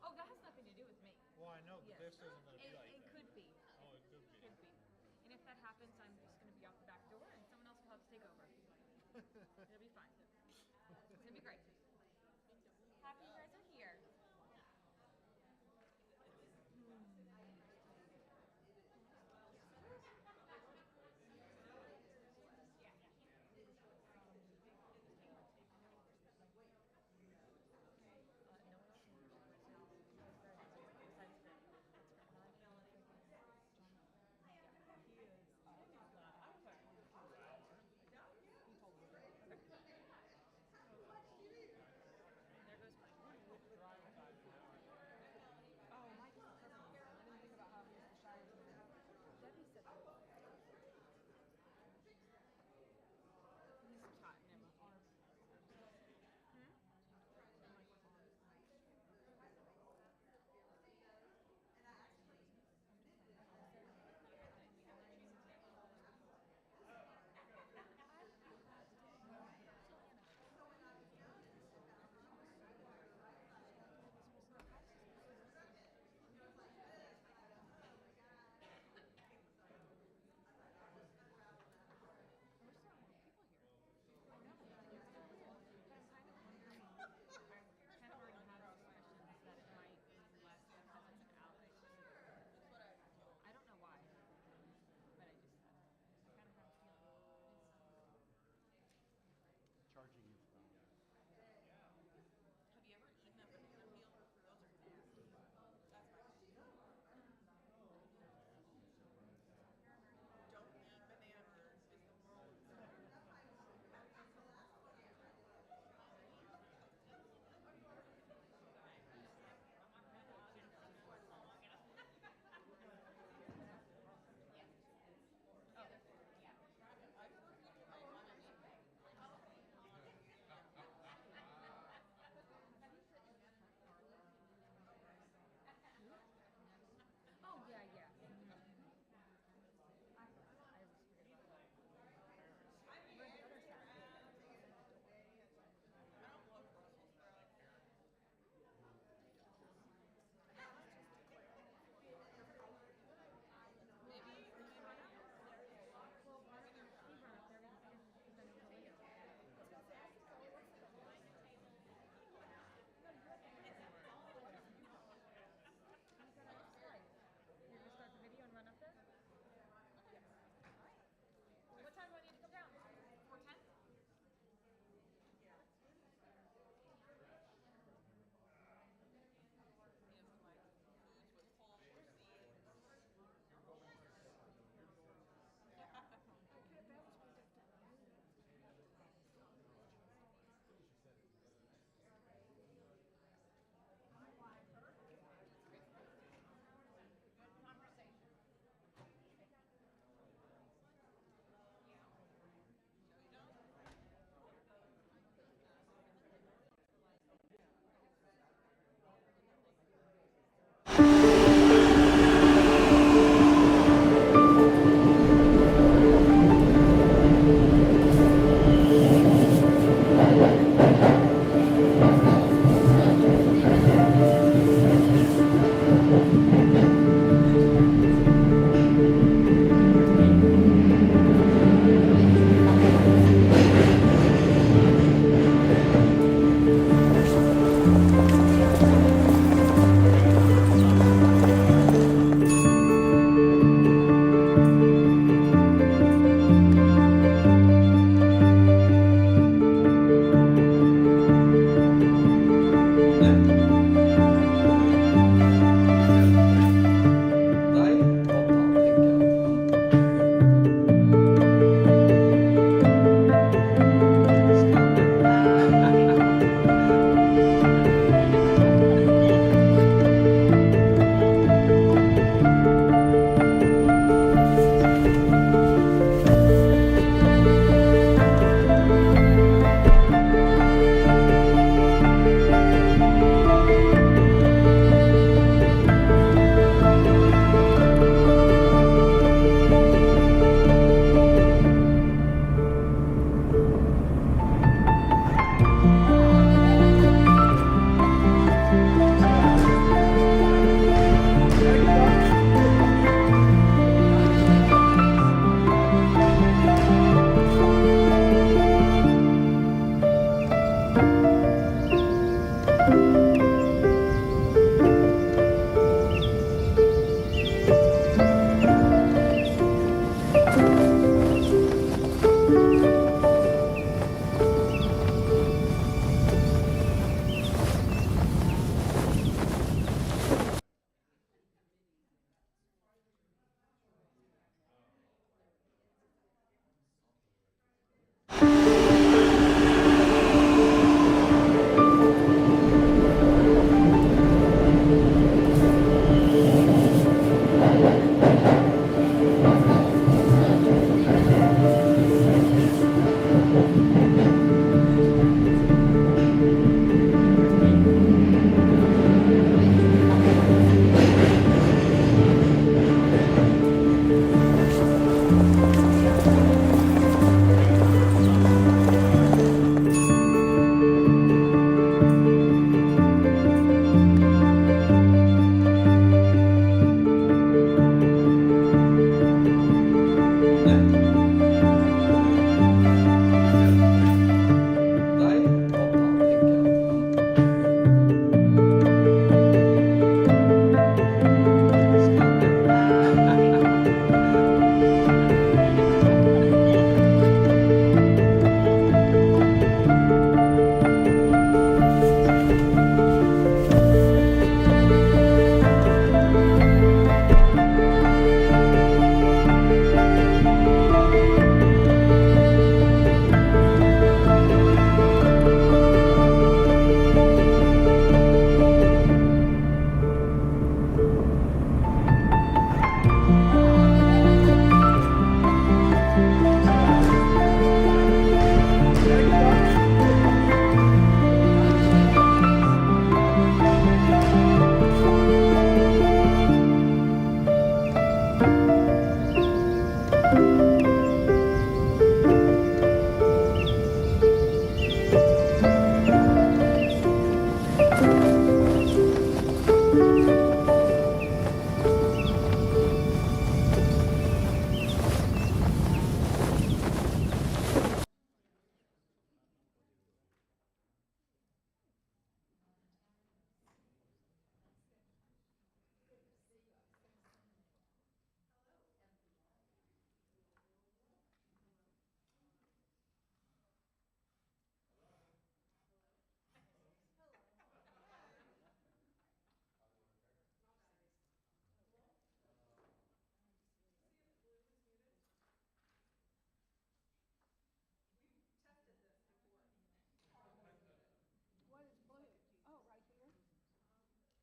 Oh, that has nothing to do with me. Well, I know, but Yes. this isn't going to be like It that. could be. Oh, it could be. Could be. And if that happens, I'm just going to be out the back door and someone else will have to take over. It'll be fine. It's going to be great. Happy you guys are here. No one else in the room right now. Besides Ben. That's right. Not even John. He is.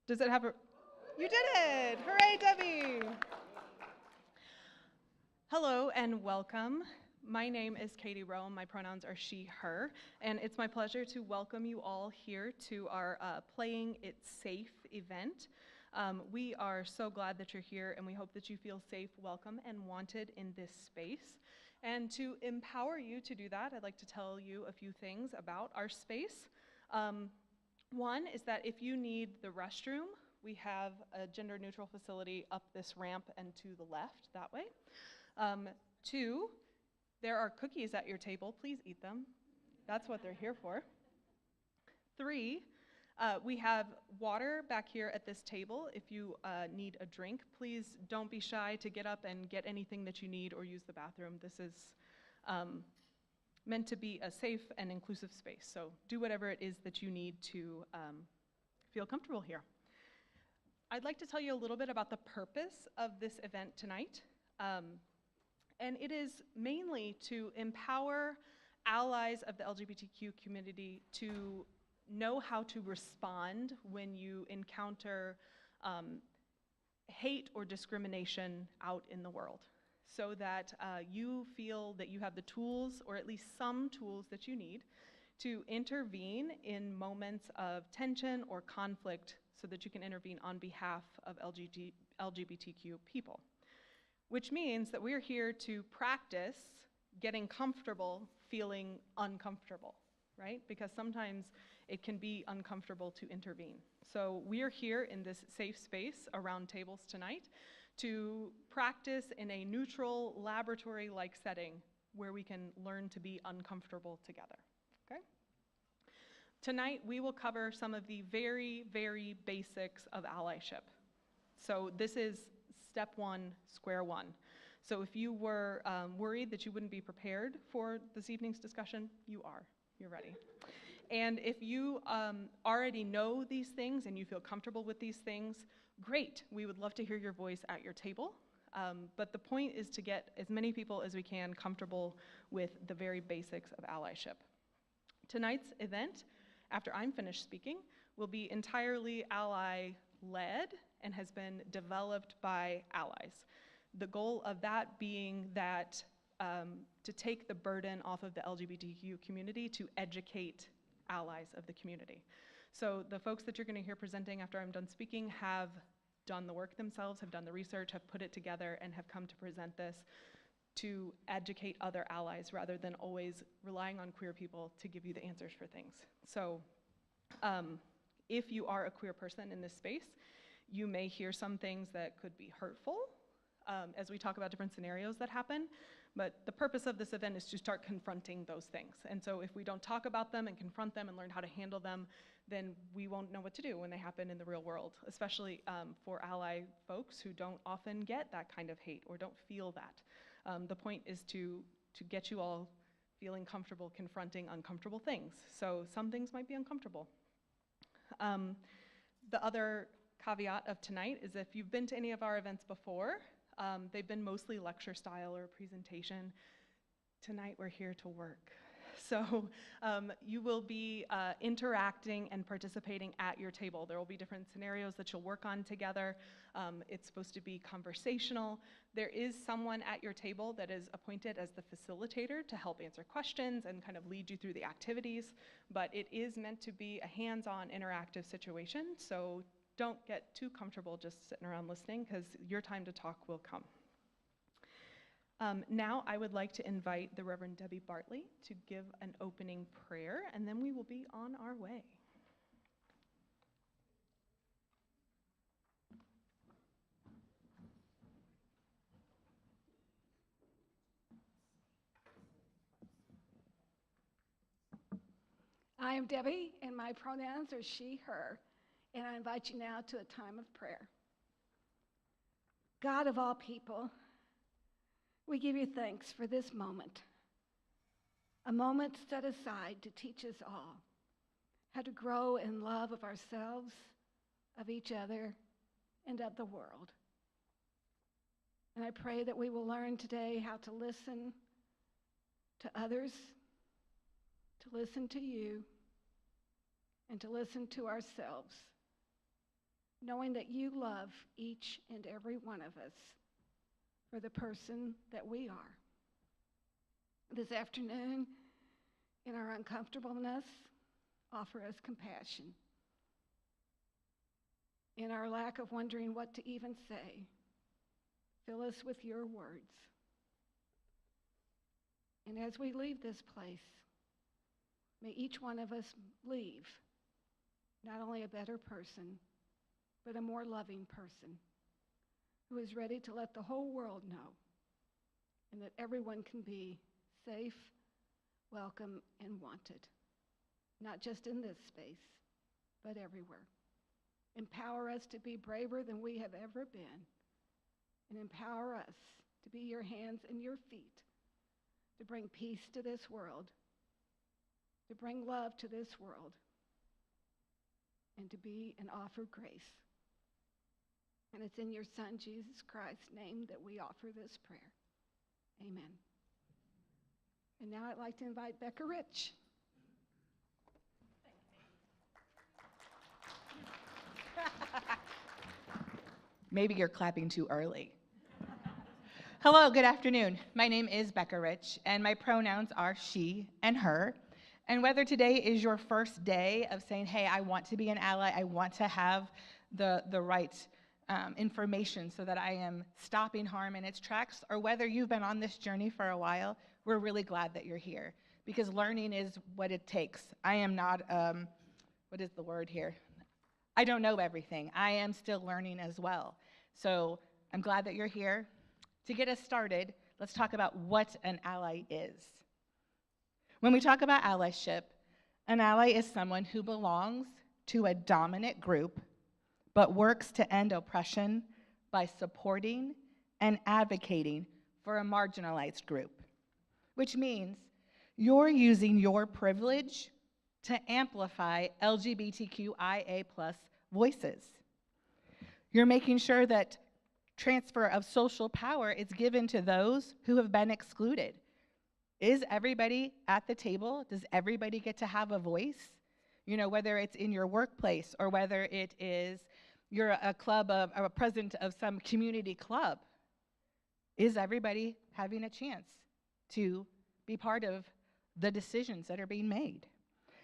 Does it have a... You did it! Hooray, Debbie! Hello and welcome. My name is Katie Rome. My pronouns are she, her, and it's my pleasure to welcome you all here to our Playing It Safe event. We are so glad that you're here, and we hope that you feel safe, welcome, and wanted in this space. And to empower you to do that, I'd like to tell you a few things about our space. One is that if you need the restroom, we have a gender-neutral facility up this ramp and to the left, that way. Two, there are cookies at your table. Please eat them. That's what they're here for. Three, we have water back here at this table. If you need a drink, please don't be shy to get up and get anything that you need or use the bathroom. This is meant to be a safe and inclusive space, so do whatever it is that you need to feel comfortable here. I'd like to tell you a little bit about the purpose of this event tonight. And it is mainly to empower allies of the LGBTQ community to know how to respond when you encounter hate or discrimination out in the world, so that you feel that you have the tools, or at least some tools that you need, to intervene in moments of tension or conflict so that you can intervene on behalf of LGBTQ people. Which means that we're here to practice getting comfortable feeling uncomfortable, right? Because sometimes it can be uncomfortable to intervene. So we're here in this safe space around tables tonight to practice in a neutral, laboratory-like setting where we can learn to be uncomfortable together, okay? Tonight, we will cover some of the very, very basics of allyship. So this is step one, square one. So if you were worried that you wouldn't be prepared for this evening's discussion, you are. You're ready. And if you already know these things and you feel comfortable with these things, great. We would love to hear your voice at your table. But the point is to get as many people as we can comfortable with the very basics of allyship. Tonight's event, after I'm finished speaking, will be entirely ally-led and has been developed by allies. The goal of that being that to take the burden off of the LGBTQ community to educate allies of the community. So the folks that you're going to hear presenting after I'm done speaking have done the work themselves, have done the research, have put it together, and have come to present this to educate other allies rather than always relying on queer people to give you the answers for things. So if you are a queer person in this space, you may hear some things that could be hurtful as we talk about different scenarios that happen, but the purpose of this event is to start confronting those things. And so if we don't talk about them and confront them and learn how to handle them, then we won't know what to do when they happen in the real world, especially for ally folks who don't often get that kind of hate or don't feel that. The point is to get you all feeling comfortable confronting uncomfortable things. So some things might be uncomfortable. The other caveat of tonight is if you've been to any of our events before, they've been mostly lecture style or presentation. Tonight we're here to work. So you will be interacting and participating at your table. There will be different scenarios that you'll work on together. It's supposed to be conversational. There is someone at your table that is appointed as the facilitator to help answer questions and kind of lead you through the activities, but it is meant to be a hands-on interactive situation, so don't get too comfortable just sitting around listening, because your time to talk will come. Now I would like to invite the Reverend Debbie Bartley to give an opening prayer, and then we will be on our way. I am Debbie, and my pronouns are she, her, and I invite you now to a time of prayer. God of all people, we give you thanks for this moment, a moment set aside to teach us all how to grow in love of ourselves, of each other, and of the world. And I pray that we will learn today how to listen to others, to listen to you, and to listen to ourselves, knowing that you love each and every one of us for the person that we are. This afternoon, in our uncomfortableness, offer us compassion. In our lack of wondering what to even say, fill us with your words. And as we leave this place, may each one of us leave not only a better person, but a more loving person who is ready to let the whole world know, and that everyone can be safe, welcome, and wanted, not just in this space, but everywhere. Empower us to be braver than we have ever been, and empower us to be your hands and your feet, to bring peace to this world, to bring love to this world, and to be and offer grace. And it's in your Son, Jesus Christ's name, that we offer this prayer. Amen. And now I'd like to invite Becca Rich. Maybe you're clapping too early. Hello, good afternoon. My name is Becca Rich, and my pronouns are she and her. And whether today is your first day of saying, hey, I want to be an ally, I want to have the right information so that I am stopping harm in its tracks, or whether you've been on this journey for a while, we're really glad that you're here, because learning is what it takes. I am not, what is the word here? I don't know everything. I am still learning as well. So I'm glad that you're here. To get us started, let's talk about what an ally is. When we talk about allyship, an ally is someone who belongs to a dominant group but works to end oppression by supporting and advocating for a marginalized group, which means you're using your privilege to amplify LGBTQIA+ voices. You're making sure that transfer of social power is given to those who have been excluded. Is everybody at the table? Does everybody get to have a voice? You know, whether it's in your workplace or whether it is you're a club of, or a president of some community club. Is everybody having a chance to be part of the decisions that are being made?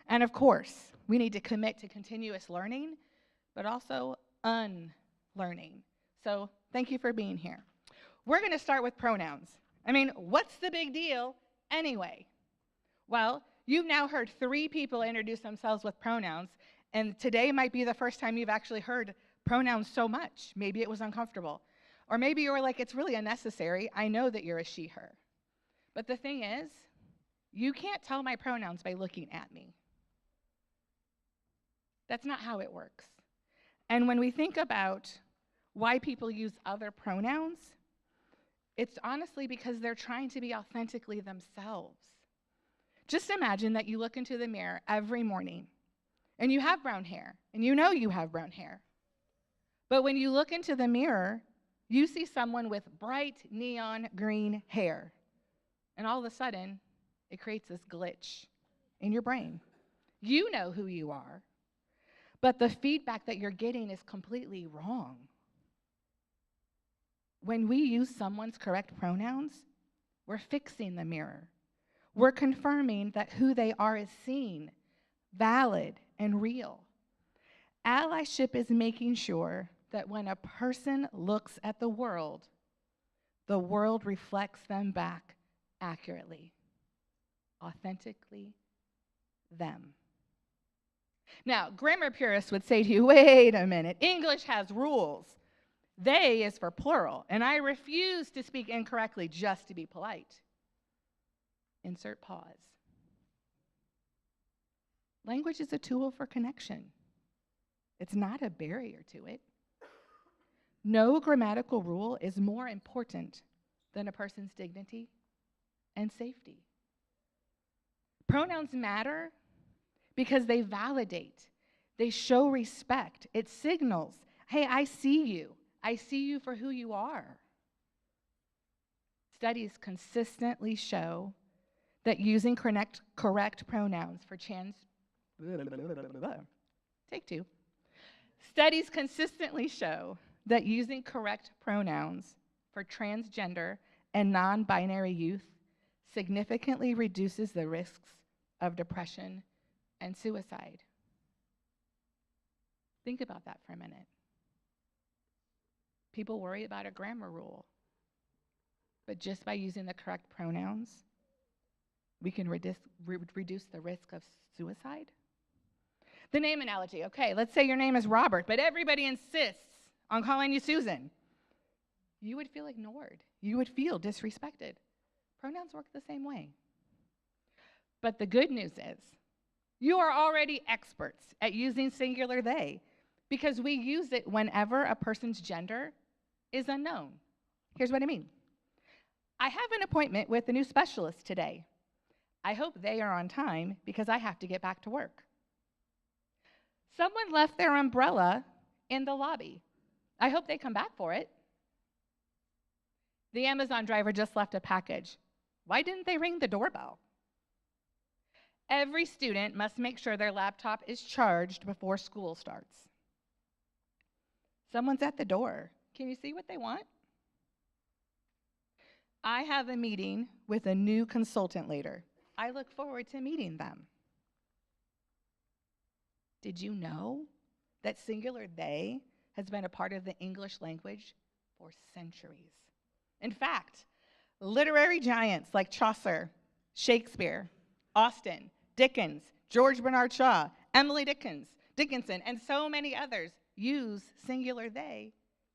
And of course, we need to commit to continuous learning, but also unlearning. So thank you for being here. We're going to start with pronouns. I mean, what's the big deal anyway? Well, you've now heard 3 people introduce themselves with pronouns, and today might be the first time you've actually heard pronouns so much. Maybe it was uncomfortable. Or maybe you were like, it's really unnecessary. I know that you're a she, her. But the thing is, you can't tell my pronouns by looking at me. That's not how it works. And when we think about why people use other pronouns, it's honestly because they're trying to be authentically themselves. Just imagine that you look into the mirror every morning and you have brown hair, and you know you have brown hair. But when you look into the mirror, you see someone with bright neon green hair, and all of a sudden, It creates this glitch in your brain. You know who you are, but the feedback that you're getting is completely wrong. When we use someone's correct pronouns, we're fixing the mirror. We're confirming that who they are is seen, valid, and real. Allyship is making sure that when a person looks at the world reflects them back accurately, authentically, them. Now, grammar purists would say to you, wait a minute, English has rules. They is for plural, and I refuse to speak incorrectly just to be polite. Insert pause. Language is a tool for connection. It's not a barrier to it. No grammatical rule is more important than a person's dignity and safety. Pronouns matter because they validate, they show respect. It signals, hey, I see you. I see you for who you are. Studies consistently show that using correct pronouns for Studies consistently show that using correct pronouns for transgender and non-binary youth significantly reduces the risks of depression and suicide. Think about that for a minute. People worry about a grammar rule, but just by using the correct pronouns, we can reduce the risk of suicide. The name analogy. Okay, let's say your name is Robert, but everybody insists on calling you Susan. You would feel ignored. You would feel disrespected. Pronouns work the same way. But the good news is, you are already experts at using singular they, because we use it whenever a person's gender is unknown. Here's what I mean. I have an appointment with a new specialist today. I hope they are on time because I have to get back to work. Someone left their umbrella in the lobby. I hope they come back for it. The Amazon driver just left a package. Why didn't they ring the doorbell? Every student must make sure their laptop is charged before school starts. Someone's at the door. Can you see what they want? I have a meeting with a new consultant later. I look forward to meeting them. Did you know that singular they has been a part of the English language for centuries? In fact, literary giants like Chaucer, Shakespeare, Austen, Dickens, George Bernard Shaw, Emily Dickinson, and so many others use singular they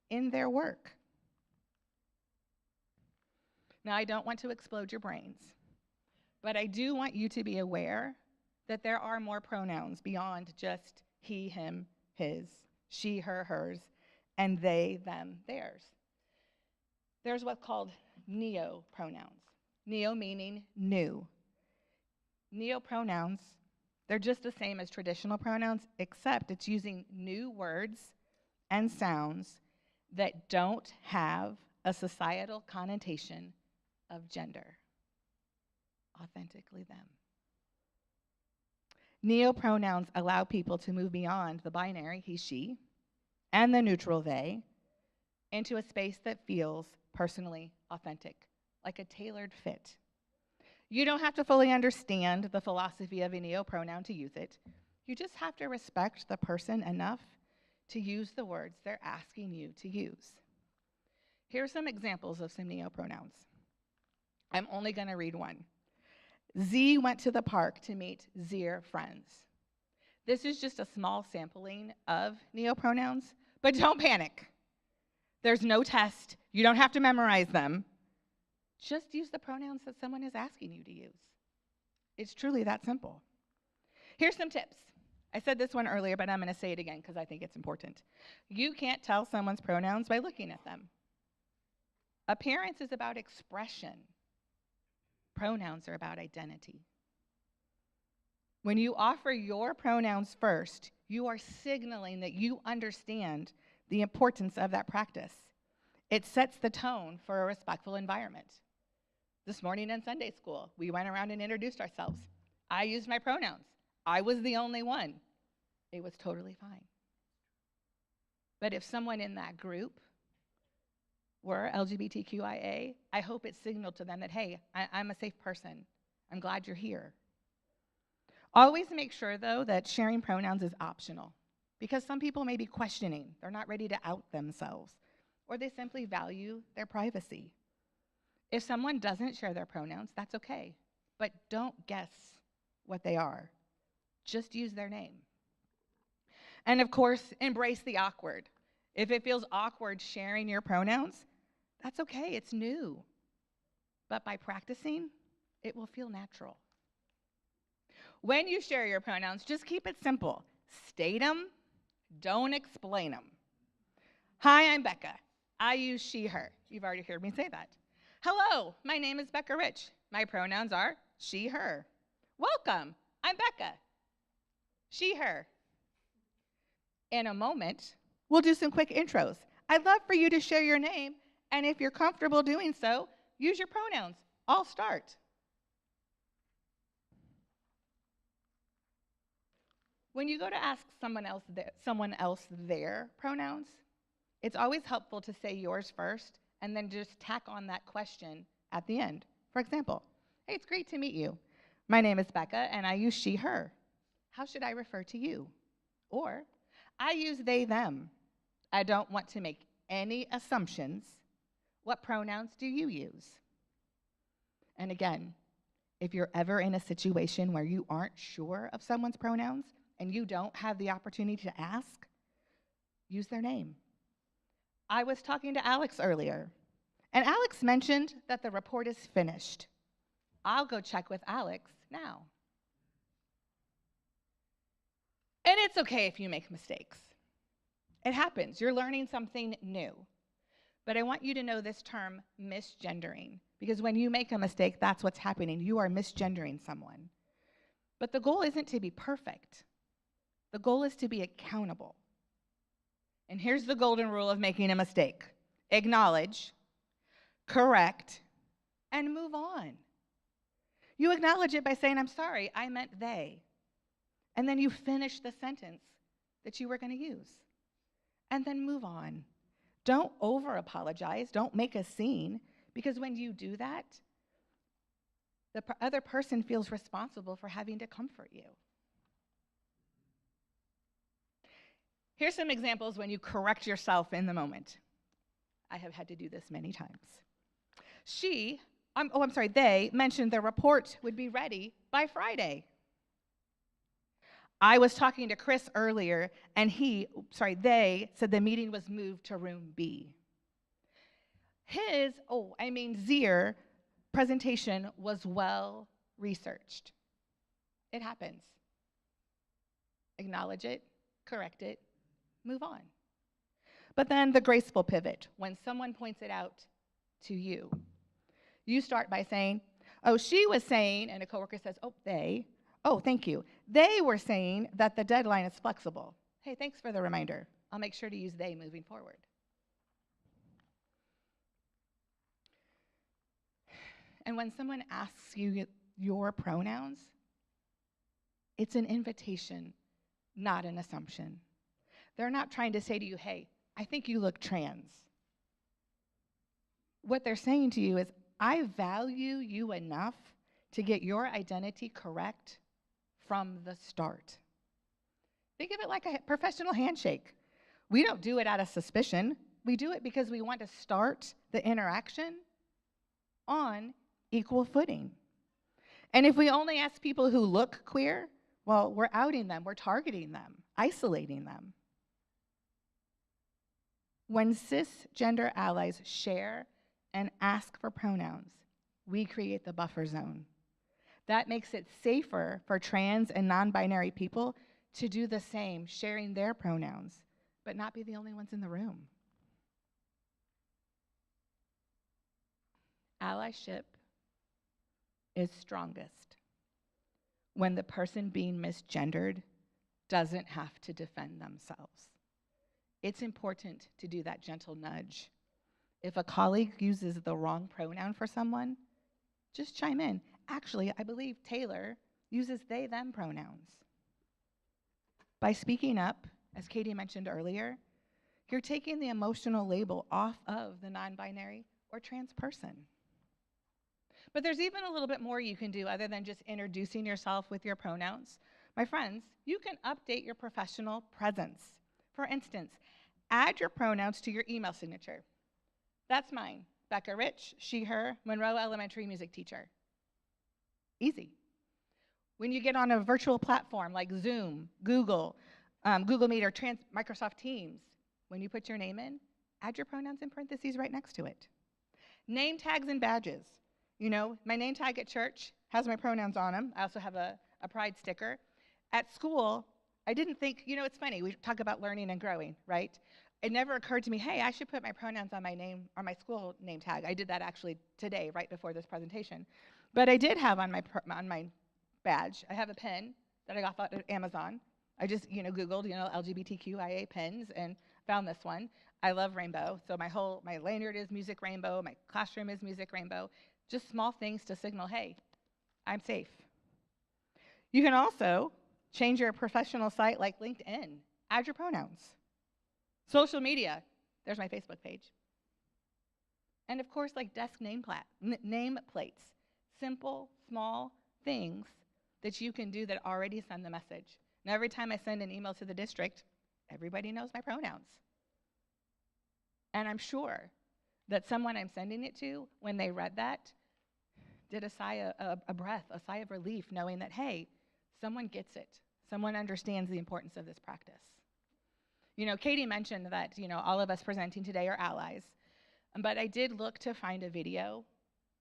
in their work. Now, I don't want to explode your brains, but I do want you to be aware that there are more pronouns beyond just he, him, his, she, her, hers, and they, them, theirs. There's what's called neo-pronouns. Neo meaning new. Neo-pronouns, they're just the same as traditional pronouns, except it's using new words and sounds that don't have a societal connotation of gender. Authentically them. Neo-pronouns allow people to move beyond the binary he, she, and the neutral they into a space that feels personally authentic, like a tailored fit. You don't have to fully understand the philosophy of a neo-pronoun to use it. You just have to respect the person enough to use the words they're asking you to use. Here are some examples of some neo-pronouns. I'm only going to read one. Z went to the park to meet Zir friends. This is just a small sampling of neo-pronouns, but don't panic. There's no test. You don't have to memorize them. Just use the pronouns that someone is asking you to use. It's truly that simple. Here's some tips. I said this one earlier, but I'm going to say it again because I think it's important. You can't tell someone's pronouns by looking at them. Appearance is about expression. Pronouns are about identity. When you offer your pronouns first, you are signaling that you understand the importance of that practice. It sets the tone for a respectful environment. This morning in Sunday school, we went around and introduced ourselves. I used my pronouns. I was the only one. It was totally fine. But if someone in that group were LGBTQIA, I hope it signaled to them that, hey, I'm a safe person. I'm glad you're here. Always make sure, though, that sharing pronouns is optional, because some people may be questioning. They're not ready to out themselves, or they simply value their privacy. If someone doesn't share their pronouns, that's okay, but don't guess what they are. Just use their name. And of course, embrace the awkward. If it feels awkward sharing your pronouns, that's okay, it's new. But by practicing, it will feel natural. When you share your pronouns, just keep it simple. State them, don't explain them. Hi, I'm Becca. I use she, her. You've already heard me say that. Hello, my name is Becca Rich. My pronouns are she, her. Welcome, I'm Becca. She, her. In a moment, we'll do some quick intros. I'd love for you to share your name, and if you're comfortable doing so, use your pronouns. I'll start. When you go to ask someone else their pronouns, it's always helpful to say yours first and then just tack on that question at the end. For example, hey, it's great to meet you. My name is Becca, and I use she, her. How should I refer to you? Or, I use they, them. I don't want to make any assumptions. What pronouns do you use? And again, if you're ever in a situation where you aren't sure of someone's pronouns and you don't have the opportunity to ask, use their name. I was talking to Alex earlier, and Alex mentioned that the report is finished. I'll go check with Alex now. And it's okay if you make mistakes. It happens. You're learning something new. But I want you to know this term, misgendering, because when you make a mistake, that's what's happening. You are misgendering someone. But the goal isn't to be perfect. The goal is to be accountable. And here's the golden rule of making a mistake. Acknowledge, correct, and move on. You acknowledge it by saying, I'm sorry, I meant they. And then you finish the sentence that you were going to use. And then move on. Don't over-apologize. Don't make a scene, because when you do that, the other person feels responsible for having to comfort you. Here's some examples when you correct yourself in the moment. I have had to do this many times. They mentioned the report would be ready by Friday. I was talking to Chris earlier, and they said the meeting was moved to room B. Zier presentation was well researched. It happens. Acknowledge it, correct it, move on. But then the graceful pivot, when someone points it out to you, you start by saying, oh, she was saying, and a coworker says, thank you. They were saying that the deadline is flexible. Hey, thanks for the reminder. I'll make sure to use they moving forward. And when someone asks you your pronouns, it's an invitation, not an assumption. They're not trying to say to you, hey, I think you look trans. What they're saying to you is, I value you enough to get your identity correct from the start. Think of it like a professional handshake. We don't do it out of suspicion. We do it because we want to start the interaction on equal footing. And if we only ask people who look queer, well, we're outing them, we're targeting them, isolating them. When cisgender allies share and ask for pronouns, we create the buffer zone. That makes it safer for trans and non-binary people to do the same, sharing their pronouns, but not be the only ones in the room. Allyship is strongest when the person being misgendered doesn't have to defend themselves. It's important to do that gentle nudge. If a colleague uses the wrong pronoun for someone, just chime in. Actually, I believe Taylor uses they, them pronouns. By speaking up, as Katie mentioned earlier, you're taking the emotional label off of the non-binary or trans person. But there's even a little bit more you can do other than just introducing yourself with your pronouns. My friends, you can update your professional presence. For instance, add your pronouns to your email signature. That's mine, Becca Rich, she, her, Monroe Elementary music teacher. Easy. When you get on a virtual platform like Zoom, Google Meet, or Microsoft Teams, when you put your name in, add your pronouns in parentheses right next to it. Name tags and badges. You know, my name tag at church has my pronouns on them. I also have a pride sticker. At school, I didn't think, you know, it's funny, we talk about learning and growing, right? It never occurred to me, hey, I should put my pronouns on my name, or my school name tag. I did that actually today, right before this presentation. But I did have on my badge, I have a pen that I got off at Amazon. I just, Googled, LGBTQIA pens and found this one. I love rainbow, so my lanyard is music rainbow, my classroom is music rainbow. Just small things to signal, hey, I'm safe. You can also change your professional site like LinkedIn. Add your pronouns. Social media, there's my Facebook page. And of course, like desk name plates. Simple, small things that you can do that already send the message. Now, every time I send an email to the district, everybody knows my pronouns. And I'm sure that someone I'm sending it to, when they read that, did a sigh of relief, knowing that, hey, someone gets it. Someone understands the importance of this practice. Katie mentioned that, all of us presenting today are allies. But I did look to find a video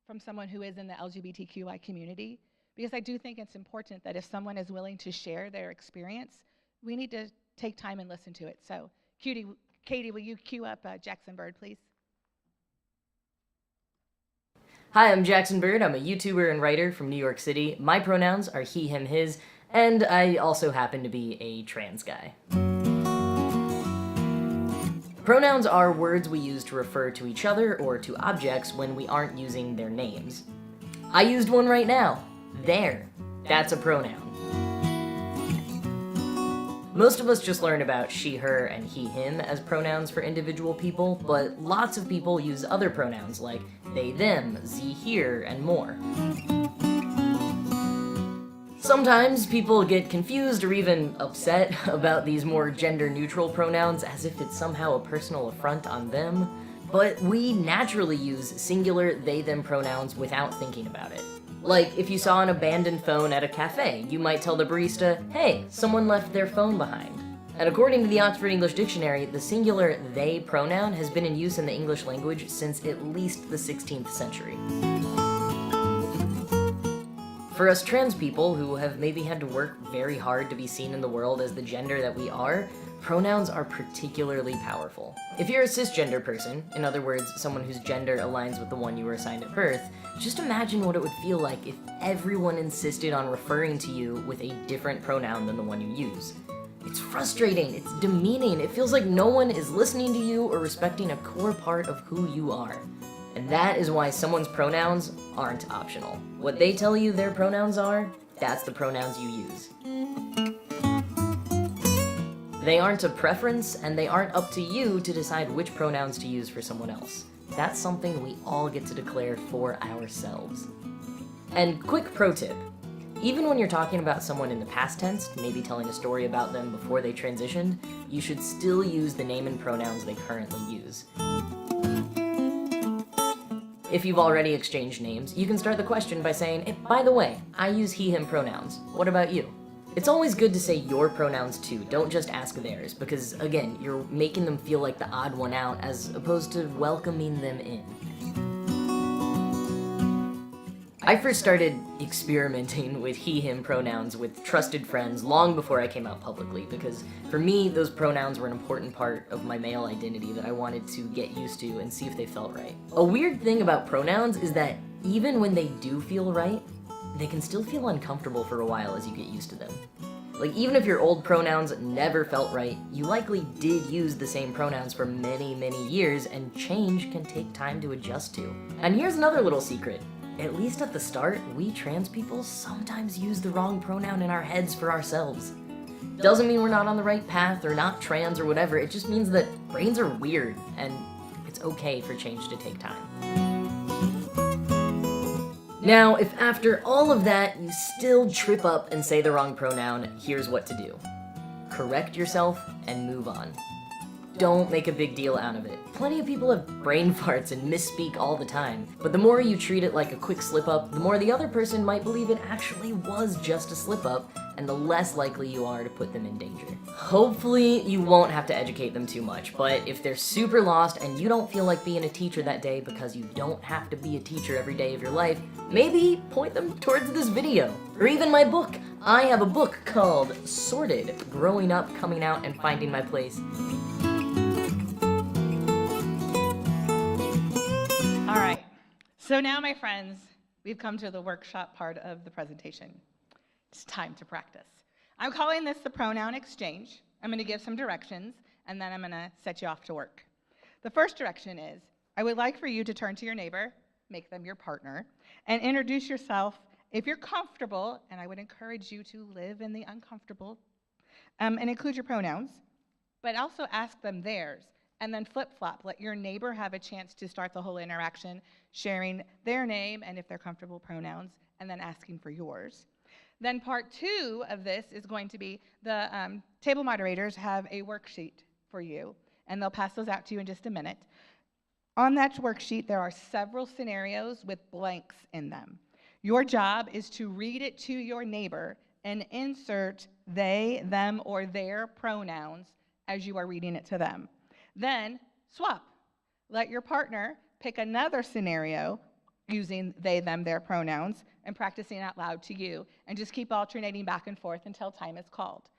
from someone who is in the LGBTQI community, because I do think it's important that if someone is willing to share their experience, we need to take time and listen to it. So, Katie, will you cue up Jackson Bird, please? Hi, I'm Jackson Bird. I'm a YouTuber and writer from New York City. My pronouns are he, him, his, and I also happen to be a trans guy. Pronouns are words we use to refer to each other or to objects when we aren't using their names. I used one right now. There. That's a pronoun. Most of us just learn about she, her, and he, him as pronouns for individual people, but lots of people use other pronouns like they, them, ze, here, and more. Sometimes people get confused or even upset about these more gender-neutral pronouns as if it's somehow a personal affront on them, but we naturally use singular they, them pronouns without thinking about it. Like, if you saw an abandoned phone at a cafe, you might tell the barista, hey, someone left their phone behind. And according to the Oxford English Dictionary, the singular they pronoun has been in use in the English language since at least the 16th century. For us trans people who have maybe had to work very hard to be seen in the world as the gender that we are, pronouns are particularly powerful. If you're a cisgender person, in other words, someone whose gender aligns with the one you were assigned at birth, just imagine what it would feel like if everyone insisted on referring to you with a different pronoun than the one you use. It's frustrating, it's demeaning, it feels like no one is listening to you or respecting a core part of who you are. And that is why someone's pronouns aren't optional. What they tell you their pronouns are, that's the pronouns you use. They aren't a preference, and they aren't up to you to decide which pronouns to use for someone else. That's something we all get to declare for ourselves. And quick pro tip, even when you're talking about someone in the past tense, maybe telling a story about them before they transitioned, you should still use the name and pronouns they currently use. If you've already exchanged names, you can start the question by saying, hey, by the way, I use he, him pronouns. What about you? It's always good to say your pronouns too, don't just ask theirs, because again, you're making them feel like the odd one out as opposed to welcoming them in. I first started experimenting with he, him pronouns with trusted friends long before I came out publicly, because for me, those pronouns were an important part of my male identity that I wanted to get used to and see if they felt right. A weird thing about pronouns is that even when they do feel right, they can still feel uncomfortable for a while as you get used to them. Like, even if your old pronouns never felt right, you likely did use the same pronouns for many, many years, and change can take time to adjust to. And here's another little secret. at least at the start, we trans people sometimes use the wrong pronoun in our heads for ourselves. Doesn't mean we're not on the right path or not trans or whatever, it just means that brains are weird and it's okay for change to take time. Now, if after all of that you still trip up and say the wrong pronoun, here's what to do. Correct yourself and move on. Don't make a big deal out of it. Plenty of people have brain farts and misspeak all the time, but the more you treat it like a quick slip-up, the more the other person might believe it actually was just a slip-up, and the less likely you are to put them in danger. Hopefully, you won't have to educate them too much, but if they're super lost and you don't feel like being a teacher that day because you don't have to be a teacher every day of your life, maybe point them towards this video, or even my book. I have a book called Sorted: Growing Up, Coming Out, and Finding My Place. All right, so now my friends, we've come to the workshop part of the presentation. It's time to practice. I'm calling this the pronoun exchange. I'm going to give some directions, and then I'm going to set you off to work. The first direction is, I would like for you to turn to your neighbor, make them your partner, and introduce yourself if you're comfortable, and I would encourage you to live in the uncomfortable, and include your pronouns, but also ask them theirs. And then flip-flop, let your neighbor have a chance to start the whole interaction, sharing their name and if they're comfortable pronouns, and then asking for yours. Then part 2 of this is going to be the table moderators have a worksheet for you, and they'll pass those out to you in just a minute. On that worksheet, there are several scenarios with blanks in them. Your job is to read it to your neighbor and insert they, them, or their pronouns as you are reading it to them. Then swap. Let your partner pick another scenario using they, them, their pronouns and practicing out loud to you, and just keep alternating back and forth until time is called.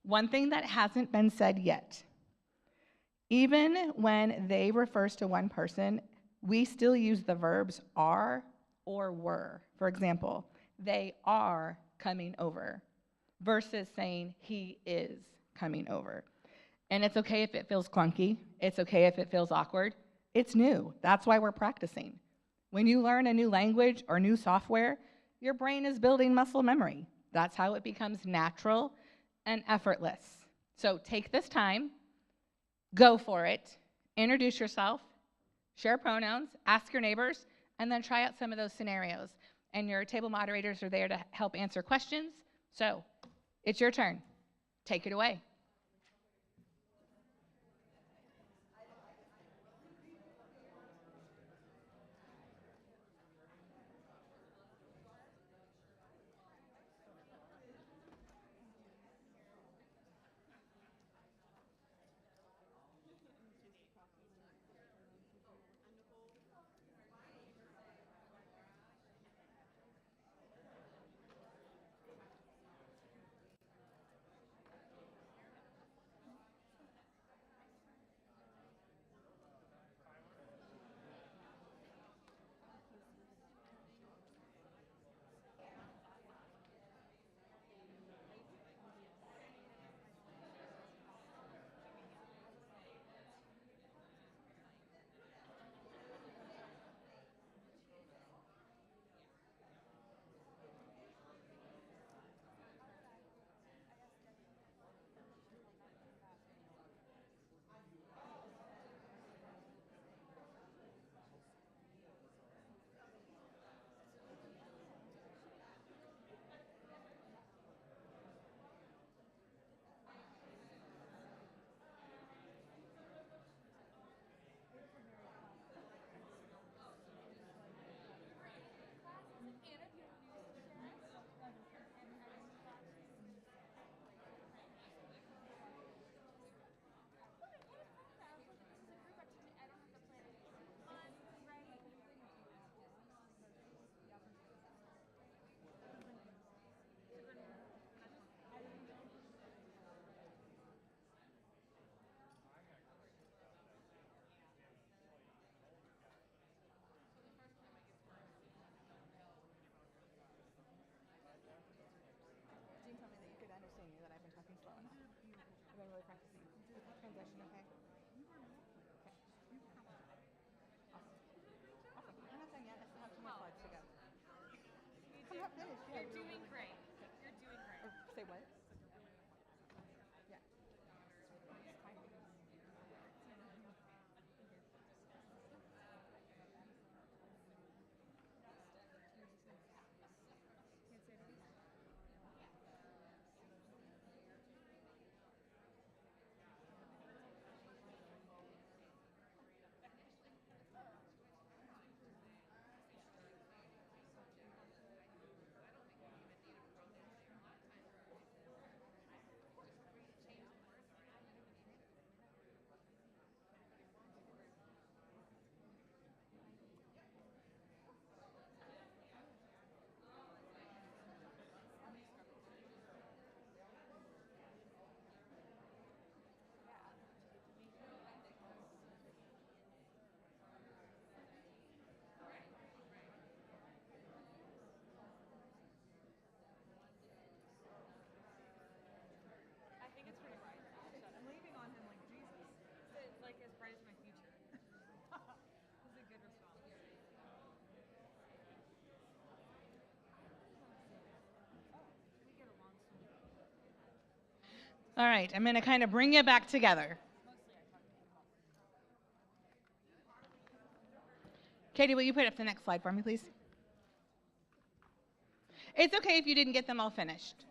One thing that hasn't been said yet, even when they refers to one person, we still use the verbs are or were. For example, they are coming over versus saying he is coming over. And it's okay if it feels clunky. It's okay if it feels awkward. It's new. That's why we're practicing. When you learn a new language or new software, your brain is building muscle memory. That's how it becomes natural and effortless. So take this time, go for it, introduce yourself, share pronouns, ask your neighbors, and then try out some of those scenarios. And your table moderators are there to help answer questions. So it's your turn. Take it away. Transition, okay? Okay. Awesome. I'm not done yet. I still have 2 more slides to go. Say what? I think it's pretty bright. I'm leaving on him like Jesus. It's like as bright as my future. This is a good response. We get along so well. All right, I'm going to kind of bring you back together. Katie, will you put up the next slide for me, please? It's okay if you didn't get them all finished.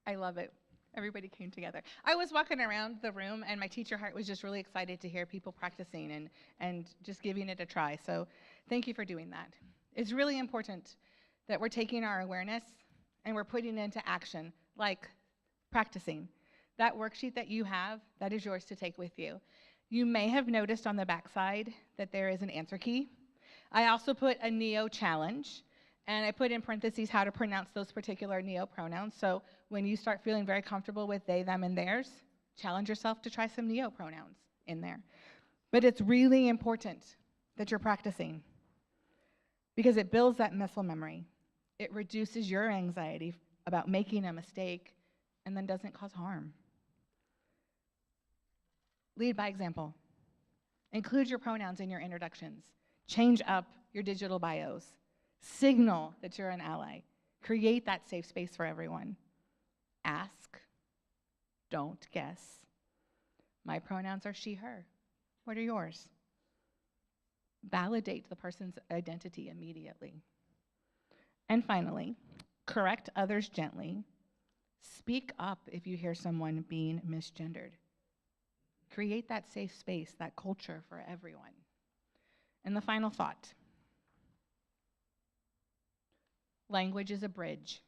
I love it. Everybody came together. I was walking around the room, and my teacher heart was just really excited to hear people practicing and just giving it a try. So thank you for doing that. It's really important that we're taking our awareness and we're putting it into action, like practicing. That worksheet that you have, that is yours to take with you. You may have noticed on the backside that there is an answer key. I also put a neo challenge, and I put in parentheses how to pronounce those particular neo pronouns. So when you start feeling very comfortable with they, them, and theirs, challenge yourself to try some neo pronouns in there. But it's really important that you're practicing because it builds that muscle memory. It reduces your anxiety about making a mistake and then doesn't cause harm. Lead by example. Include your pronouns in your introductions. Change up your digital bios. Signal that you're an ally. Create that safe space for everyone. Ask. Don't guess. My pronouns are she, her. What are yours? Validate the person's identity immediately. And finally, correct others gently. Speak up if you hear someone being misgendered. Create that safe space, that culture for everyone. And the final thought. Language is a bridge.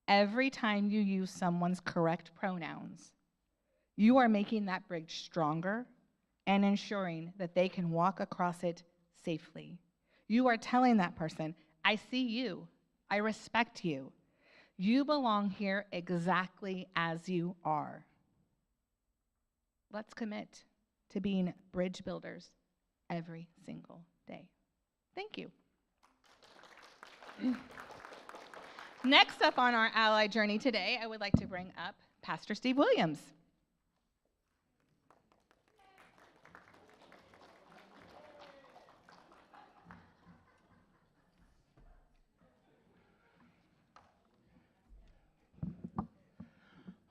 Every time you use someone's correct pronouns, you are making that bridge stronger and ensuring that they can walk across it safely. You are telling that person, I see you. I respect you. You belong here exactly as you are. Let's commit to being bridge builders every single day. Thank you. Next up on our ally journey today, I would like to bring up Pastor Steve Williams.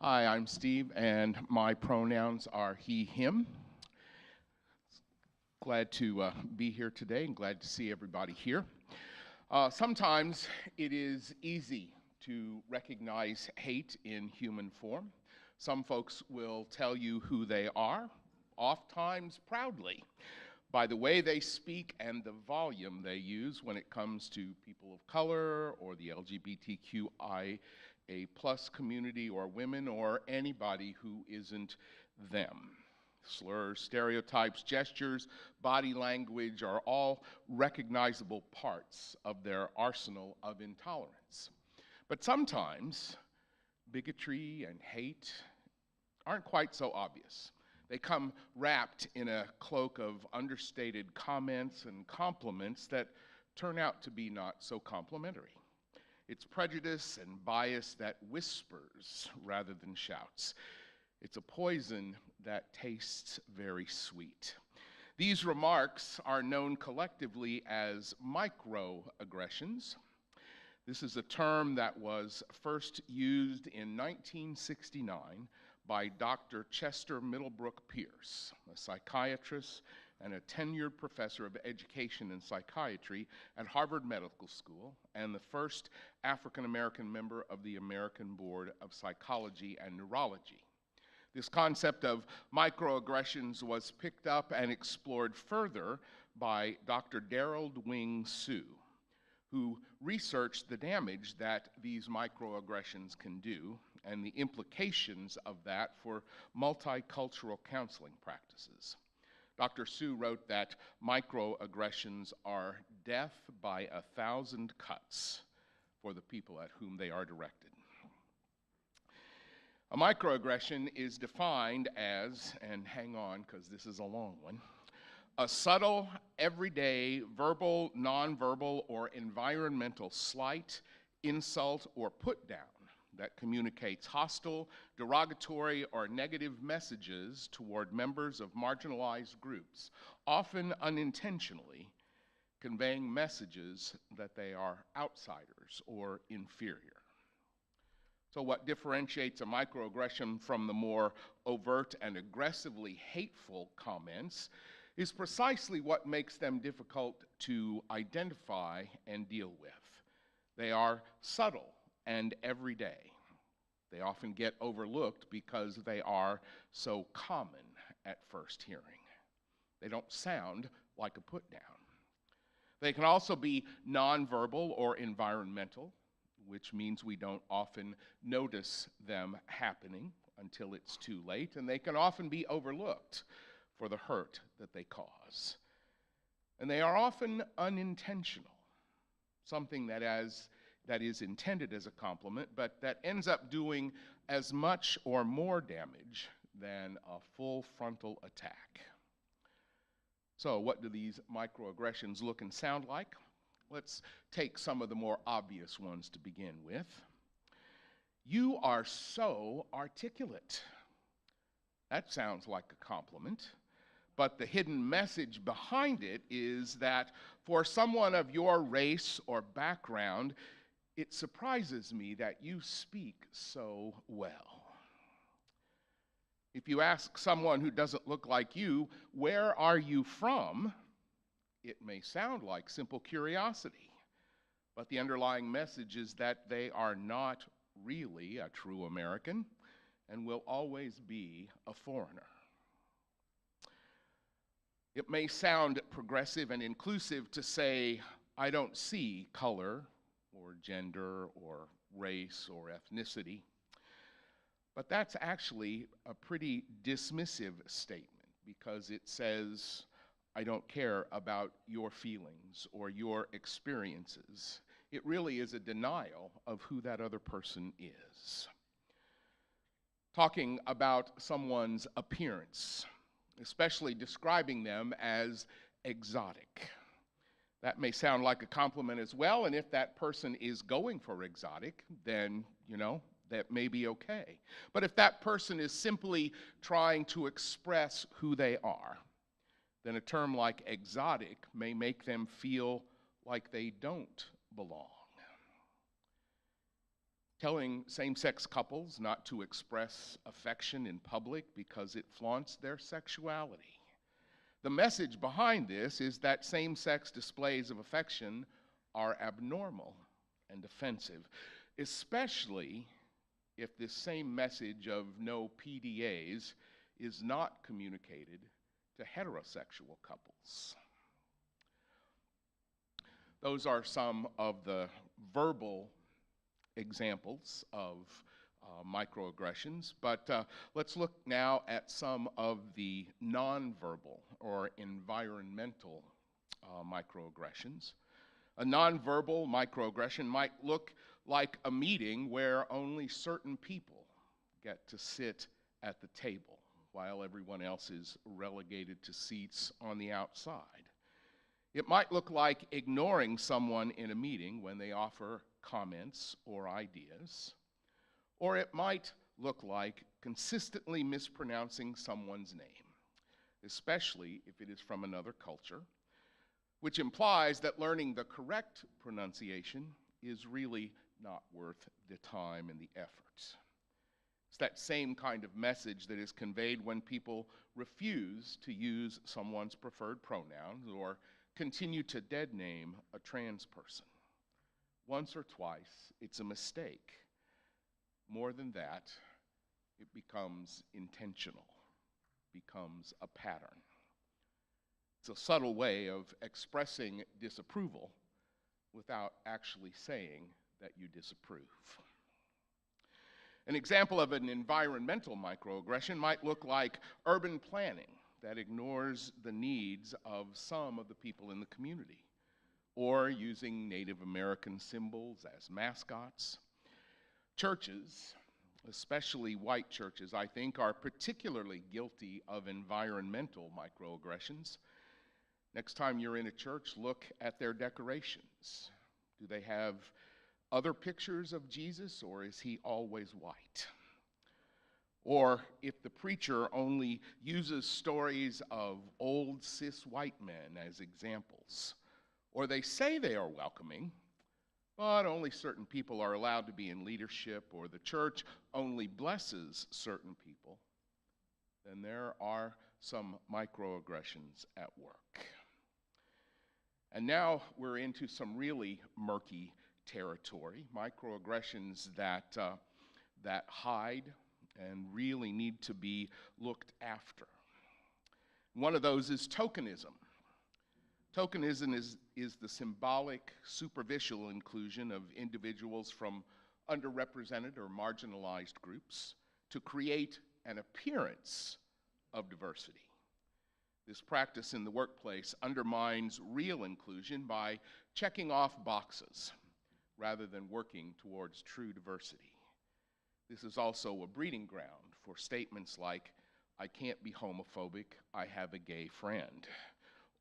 Hi, I'm Steve, and my pronouns are he, him. Glad to be here today and glad to see everybody here. Sometimes it is easy to recognize hate in human form. Some folks will tell you who they are, oftentimes proudly, by the way they speak and the volume they use when it comes to people of color or the LGBTQIA+ community or women or anybody who isn't them. Slurs, stereotypes, gestures, body language are all recognizable parts of their arsenal of intolerance. But sometimes bigotry and hate aren't quite so obvious. They come wrapped in a cloak of understated comments and compliments that turn out to be not so complimentary. It's prejudice and bias that whispers rather than shouts. It's a poison that tastes very sweet. These remarks are known collectively as microaggressions. This is a term that was first used in 1969 by Dr. Chester Middlebrook Pierce, a psychiatrist and a tenured professor of education and psychiatry at Harvard Medical School, and the first African-American member of the American Board of Psychology and Neurology. This concept of microaggressions was picked up and explored further by Dr. Darold Wing Su, who researched the damage that these microaggressions can do and the implications of that for multicultural counseling practices. Dr. Su wrote that microaggressions are death by 1,000 cuts for the people at whom they are directed. A microaggression is defined as, and hang on because this is a long one, a subtle, everyday, verbal, nonverbal, or environmental slight, insult, or put down that communicates hostile, derogatory, or negative messages toward members of marginalized groups, often unintentionally, conveying messages that they are outsiders or inferior. So what differentiates a microaggression from the more overt and aggressively hateful comments is precisely what makes them difficult to identify and deal with. They are subtle and everyday. They often get overlooked because they are so common at first hearing. They don't sound like a put down. They can also be nonverbal or environmental, which means we don't often notice them happening until it's too late, and they can often be overlooked for the hurt that they cause. And they are often unintentional, something that is intended as a compliment, but that ends up doing as much or more damage than a full frontal attack. So what do these microaggressions look and sound like? Let's take some of the more obvious ones to begin with. You are so articulate. That sounds like a compliment, but the hidden message behind it is that for someone of your race or background, it surprises me that you speak so well. If you ask someone who doesn't look like you, where are you from? It may sound like simple curiosity, but the underlying message is that they are not really a true American and will always be a foreigner. It may sound progressive and inclusive to say, I don't see color or gender or race or ethnicity, but that's actually a pretty dismissive statement because it says, I don't care about your feelings or your experiences. It really is a denial of who that other person is. Talking about someone's appearance, especially describing them as exotic. That may sound like a compliment as well, and if that person is going for exotic, then, that may be okay. But if that person is simply trying to express who they are, then a term like exotic may make them feel like they don't belong. Telling same-sex couples not to express affection in public because it flaunts their sexuality. The message behind this is that same-sex displays of affection are abnormal and offensive, especially if this same message of no PDAs is not communicated to heterosexual couples. Those are some of the verbal examples of microaggressions, but let's look now at some of the nonverbal or environmental microaggressions. A nonverbal microaggression might look like a meeting where only certain people get to sit at the table while everyone else is relegated to seats on the outside. It might look like ignoring someone in a meeting when they offer comments or ideas, or it might look like consistently mispronouncing someone's name, especially if it is from another culture, which implies that learning the correct pronunciation is really not worth the time and the effort. It's that same kind of message that is conveyed when people refuse to use someone's preferred pronouns or continue to dead name a trans person. Once or twice, it's a mistake. More than that, it becomes intentional, becomes a pattern. It's a subtle way of expressing disapproval without actually saying that you disapprove. An example of an environmental microaggression might look like urban planning that ignores the needs of some of the people in the community, or using Native American symbols as mascots. Churches, especially white churches, I think, are particularly guilty of environmental microaggressions. Next time you're in a church, look at their decorations. Do they have other pictures of Jesus, or is he always white? Or if the preacher only uses stories of old cis white men as examples, or they say they are welcoming, but only certain people are allowed to be in leadership, or the church only blesses certain people, then there are some microaggressions at work. And now we're into some really murky territory, microaggressions that hide and really need to be looked after. One of those is tokenism. Tokenism is the symbolic, superficial inclusion of individuals from underrepresented or marginalized groups to create an appearance of diversity. This practice in the workplace undermines real inclusion by checking off boxes rather than working towards true diversity. This is also a breeding ground for statements like, "I can't be homophobic, I have a gay friend."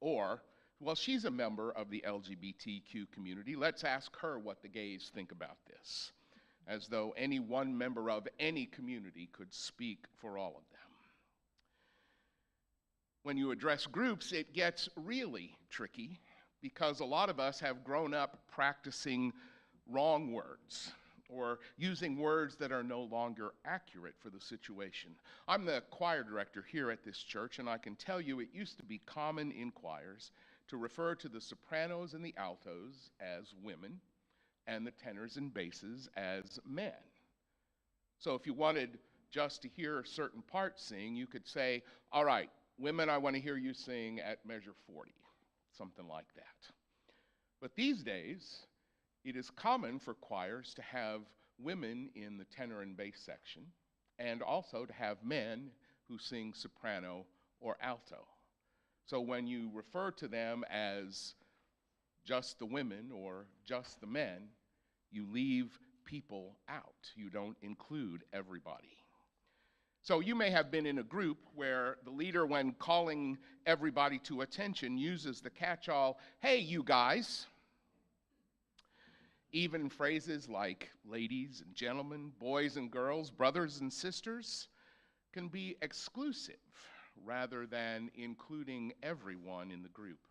Or, "Well, she's a member of the LGBTQ community, let's ask her what the gays think about this," as though any one member of any community could speak for all of them. When you address groups, it gets really tricky because a lot of us have grown up practicing wrong words or using words that are no longer accurate for the situation. I'm the choir director here at this church, and I can tell you it used to be common in choirs to refer to the sopranos and the altos as women and the tenors and basses as men. So if you wanted just to hear a certain part sing, you could say, "All right, women, I want to hear you sing at measure 40, something like that." But these days, it is common for choirs to have women in the tenor and bass section, and also to have men who sing soprano or alto. So when you refer to them as just the women or just the men, you leave people out. You don't include everybody. So you may have been in a group where the leader, when calling everybody to attention, uses the catch-all, "Hey, you guys." Even phrases like ladies and gentlemen, boys and girls, brothers and sisters can be exclusive rather than including everyone in the group.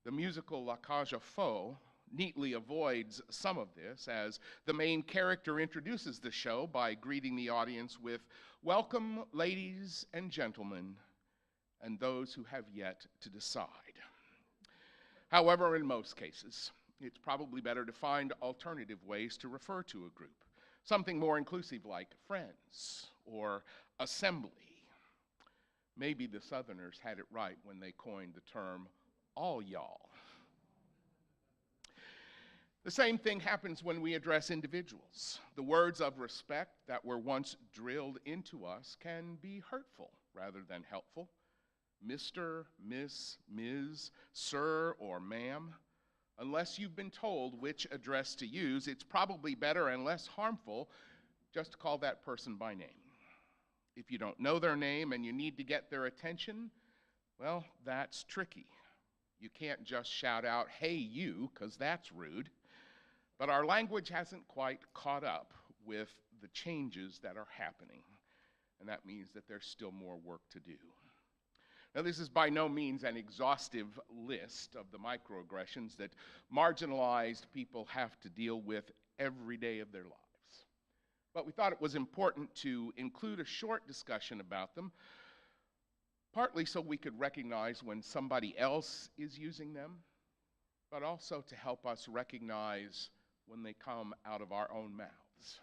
The musical La Cage aux Folles neatly avoids some of this, as the main character introduces the show by greeting the audience with, "Welcome, ladies and gentlemen, and those who have yet to decide." However, in most cases, it's probably better to find alternative ways to refer to a group, something more inclusive like friends or assembly. Maybe the Southerners had it right when they coined the term all y'all. The same thing happens when we address individuals. The words of respect that were once drilled into us can be hurtful rather than helpful. Mr., Miss, Ms., Sir, or Ma'am. Unless you've been told which address to use, it's probably better and less harmful just to call that person by name. If you don't know their name and you need to get their attention, well, that's tricky. You can't just shout out, "Hey, you," because that's rude. But our language hasn't quite caught up with the changes that are happening. And that means that there's still more work to do. Now, this is by no means an exhaustive list of the microaggressions that marginalized people have to deal with every day of their lives. But we thought it was important to include a short discussion about them, partly so we could recognize when somebody else is using them, but also to help us recognize when they come out of our own mouths.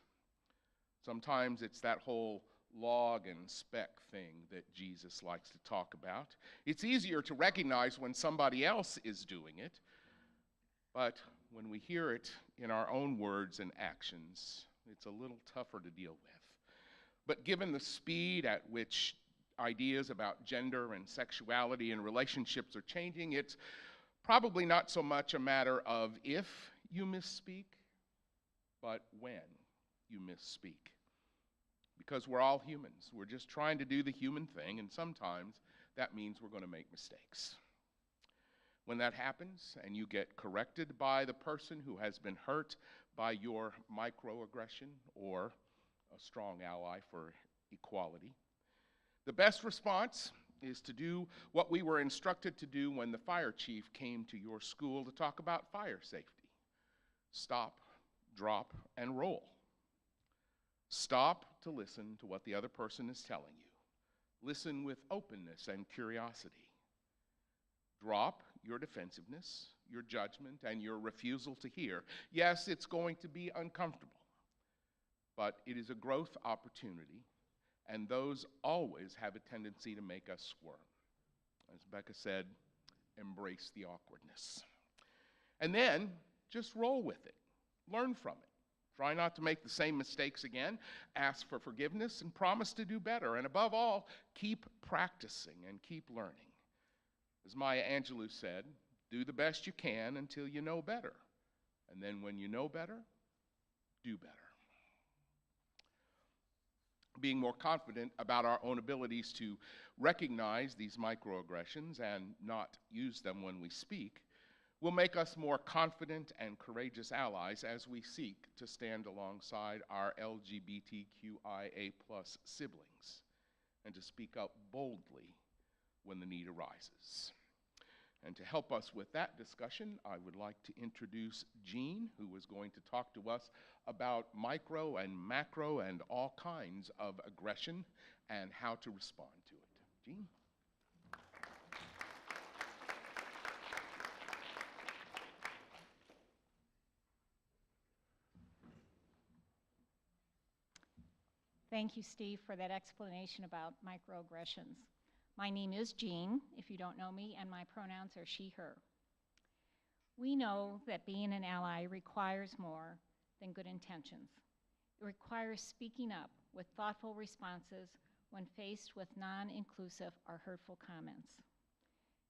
Sometimes it's that whole log and speck thing that Jesus likes to talk about. It's easier to recognize when somebody else is doing it, but when we hear it in our own words and actions, it's a little tougher to deal with. But given the speed at which ideas about gender and sexuality and relationships are changing, it's probably not so much a matter of if you misspeak, but when you misspeak. Because we're all humans. We're just trying to do the human thing, and sometimes that means we're going to make mistakes. When that happens and you get corrected by the person who has been hurt by your microaggression or a strong ally for equality, the best response is to do what we were instructed to do when the fire chief came to your school to talk about fire safety. Stop, drop, and roll. Stop to listen to what the other person is telling you. Listen with openness and curiosity. Drop your defensiveness, your judgment, and your refusal to hear. Yes, it's going to be uncomfortable, but it is a growth opportunity, and those always have a tendency to make us squirm. As Becca said, embrace the awkwardness. And then just roll with it. Learn from it. Try not to make the same mistakes again. Ask for forgiveness and promise to do better. And above all, keep practicing and keep learning. As Maya Angelou said, do the best you can until you know better. And then when you know better, do better. Being more confident about our own abilities to recognize these microaggressions and not use them when we speak will make us more confident and courageous allies as we seek to stand alongside our LGBTQIA+ siblings and to speak up boldly when the need arises. And to help us with that discussion, I would like to introduce Jean, who is going to talk to us about micro and macro and all kinds of aggression and how to respond to it. Jean? Thank you, Steve, for that explanation about microaggressions. My name is Jean, if you don't know me, and my pronouns are she, her. We know that being an ally requires more than good intentions. It requires speaking up with thoughtful responses when faced with non-inclusive or hurtful comments.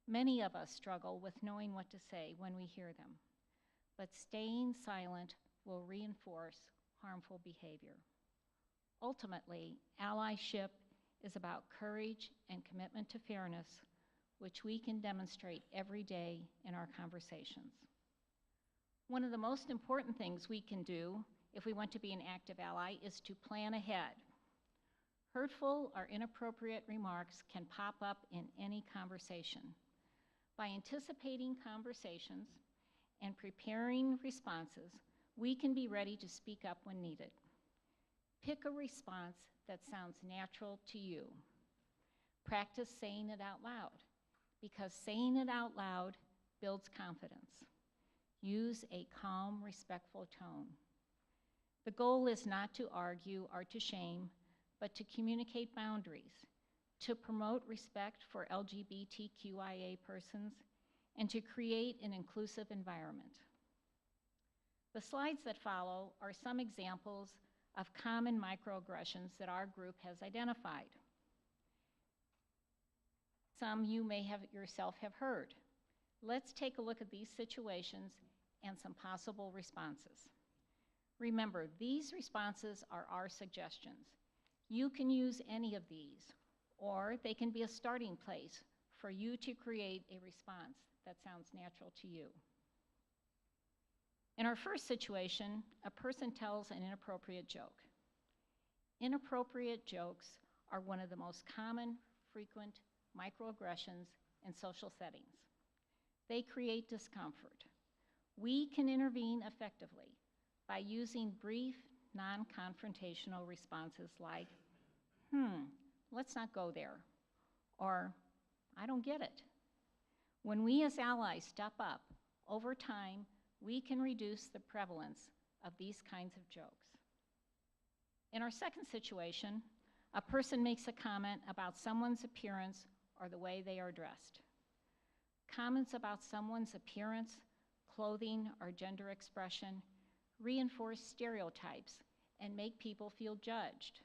Many of us struggle with knowing what to say when we hear them, but staying silent will reinforce harmful behavior. Ultimately, allyship is about courage and commitment to fairness, which we can demonstrate every day in our conversations. One of the most important things we can do if we want to be an active ally is to plan ahead. Hurtful or inappropriate remarks can pop up in any conversation. By anticipating conversations and preparing responses, we can be ready to speak up when needed. Pick a response that sounds natural to you. Practice saying it out loud, because saying it out loud builds confidence. Use a calm, respectful tone. The goal is not to argue or to shame, but to communicate boundaries, to promote respect for LGBTQIA persons, and to create an inclusive environment. The slides that follow are some examples of common microaggressions that our group has identified. Some you may have yourself have heard. Let's take a look at these situations and some possible responses. Remember, these responses are our suggestions. You can use any of these, or they can be a starting place for you to create a response that sounds natural to you. In our first situation, a person tells an inappropriate joke. Inappropriate jokes are one of the most common, frequent microaggressions in social settings. They create discomfort. We can intervene effectively by using brief, non-confrontational responses like, let's not go there, or I don't get it. When we as allies step up, over time, we can reduce the prevalence of these kinds of jokes. In our second situation, a person makes a comment about someone's appearance or the way they are dressed. Comments about someone's appearance, clothing, or gender expression reinforce stereotypes and make people feel judged.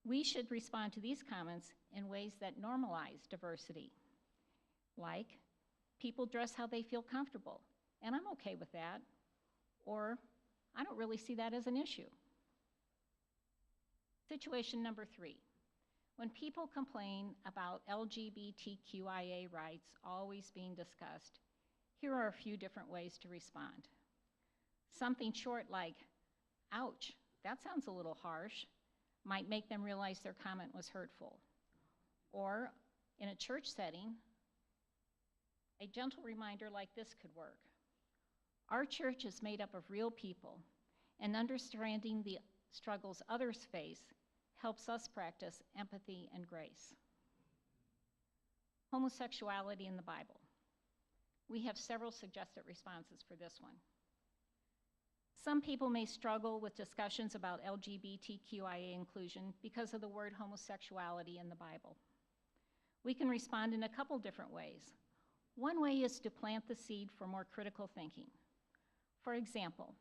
We should respond to these comments in ways that normalize diversity, like people dress how they feel comfortable, and I'm okay with that, or I don't really see that as an issue. Situation number 3. When people complain about LGBTQIA rights always being discussed, here are a few different ways to respond. Something short like, ouch, that sounds a little harsh, might make them realize their comment was hurtful. Or in a church setting, a gentle reminder like this could work. Our church is made up of real people, and understanding the struggles others face helps us practice empathy and grace. Homosexuality in the Bible. We have several suggested responses for this one. Some people may struggle with discussions about LGBTQIA inclusion because of the word homosexuality in the Bible. We can respond in a couple different ways. One way is to plant the seed for more critical thinking. For example,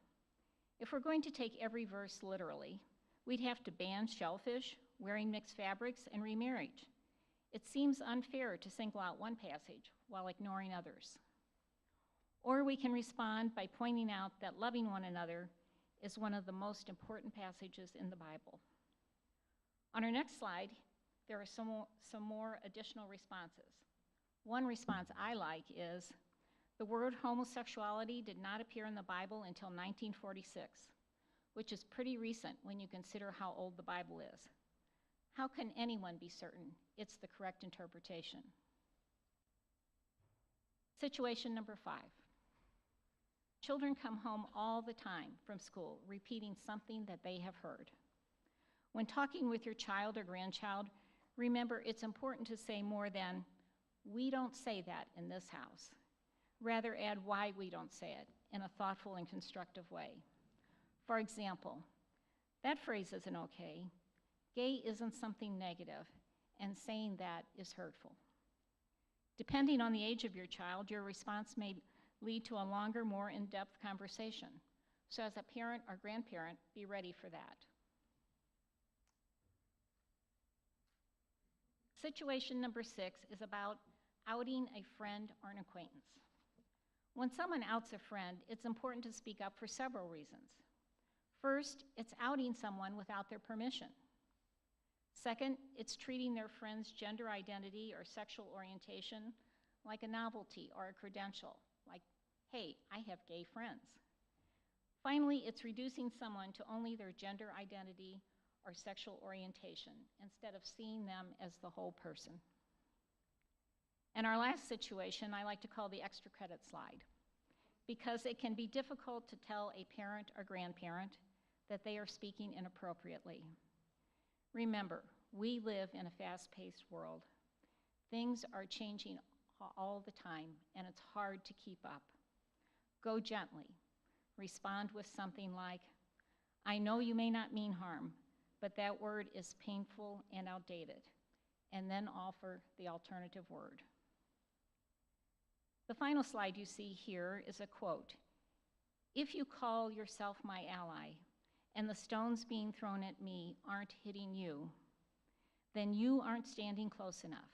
if we're going to take every verse literally, we'd have to ban shellfish, wearing mixed fabrics, and remarriage. It seems unfair to single out one passage while ignoring others. Or we can respond by pointing out that loving one another is one of the most important passages in the Bible. On our next slide, there are some more additional responses. One response I like is, the word homosexuality did not appear in the Bible until 1946, which is pretty recent when you consider how old the Bible is. How can anyone be certain it's the correct interpretation? Situation number 5. Children come home all the time from school repeating something that they have heard. When talking with your child or grandchild, remember it's important to say more than, "We don't say that in this house." Rather, add why we don't say it in a thoughtful and constructive way. For example, that phrase isn't okay. Gay isn't something negative, and saying that is hurtful. Depending on the age of your child, your response may lead to a longer, more in-depth conversation. So as a parent or grandparent, be ready for that. Situation number 6 is about outing a friend or an acquaintance. When someone outs a friend, it's important to speak up for several reasons. First, it's outing someone without their permission. Second, it's treating their friend's gender identity or sexual orientation like a novelty or a credential, like, hey, I have gay friends. Finally, it's reducing someone to only their gender identity or sexual orientation instead of seeing them as the whole person. And our last situation I like to call the extra credit slide, because it can be difficult to tell a parent or grandparent that they are speaking inappropriately. Remember, we live in a fast-paced world. Things are changing all the time, and it's hard to keep up. Go gently. Respond with something like, "I know you may not mean harm, but that word is painful and outdated," and then offer the alternative word. The final slide you see here is a quote. "If you call yourself my ally, and the stones being thrown at me aren't hitting you, then you aren't standing close enough."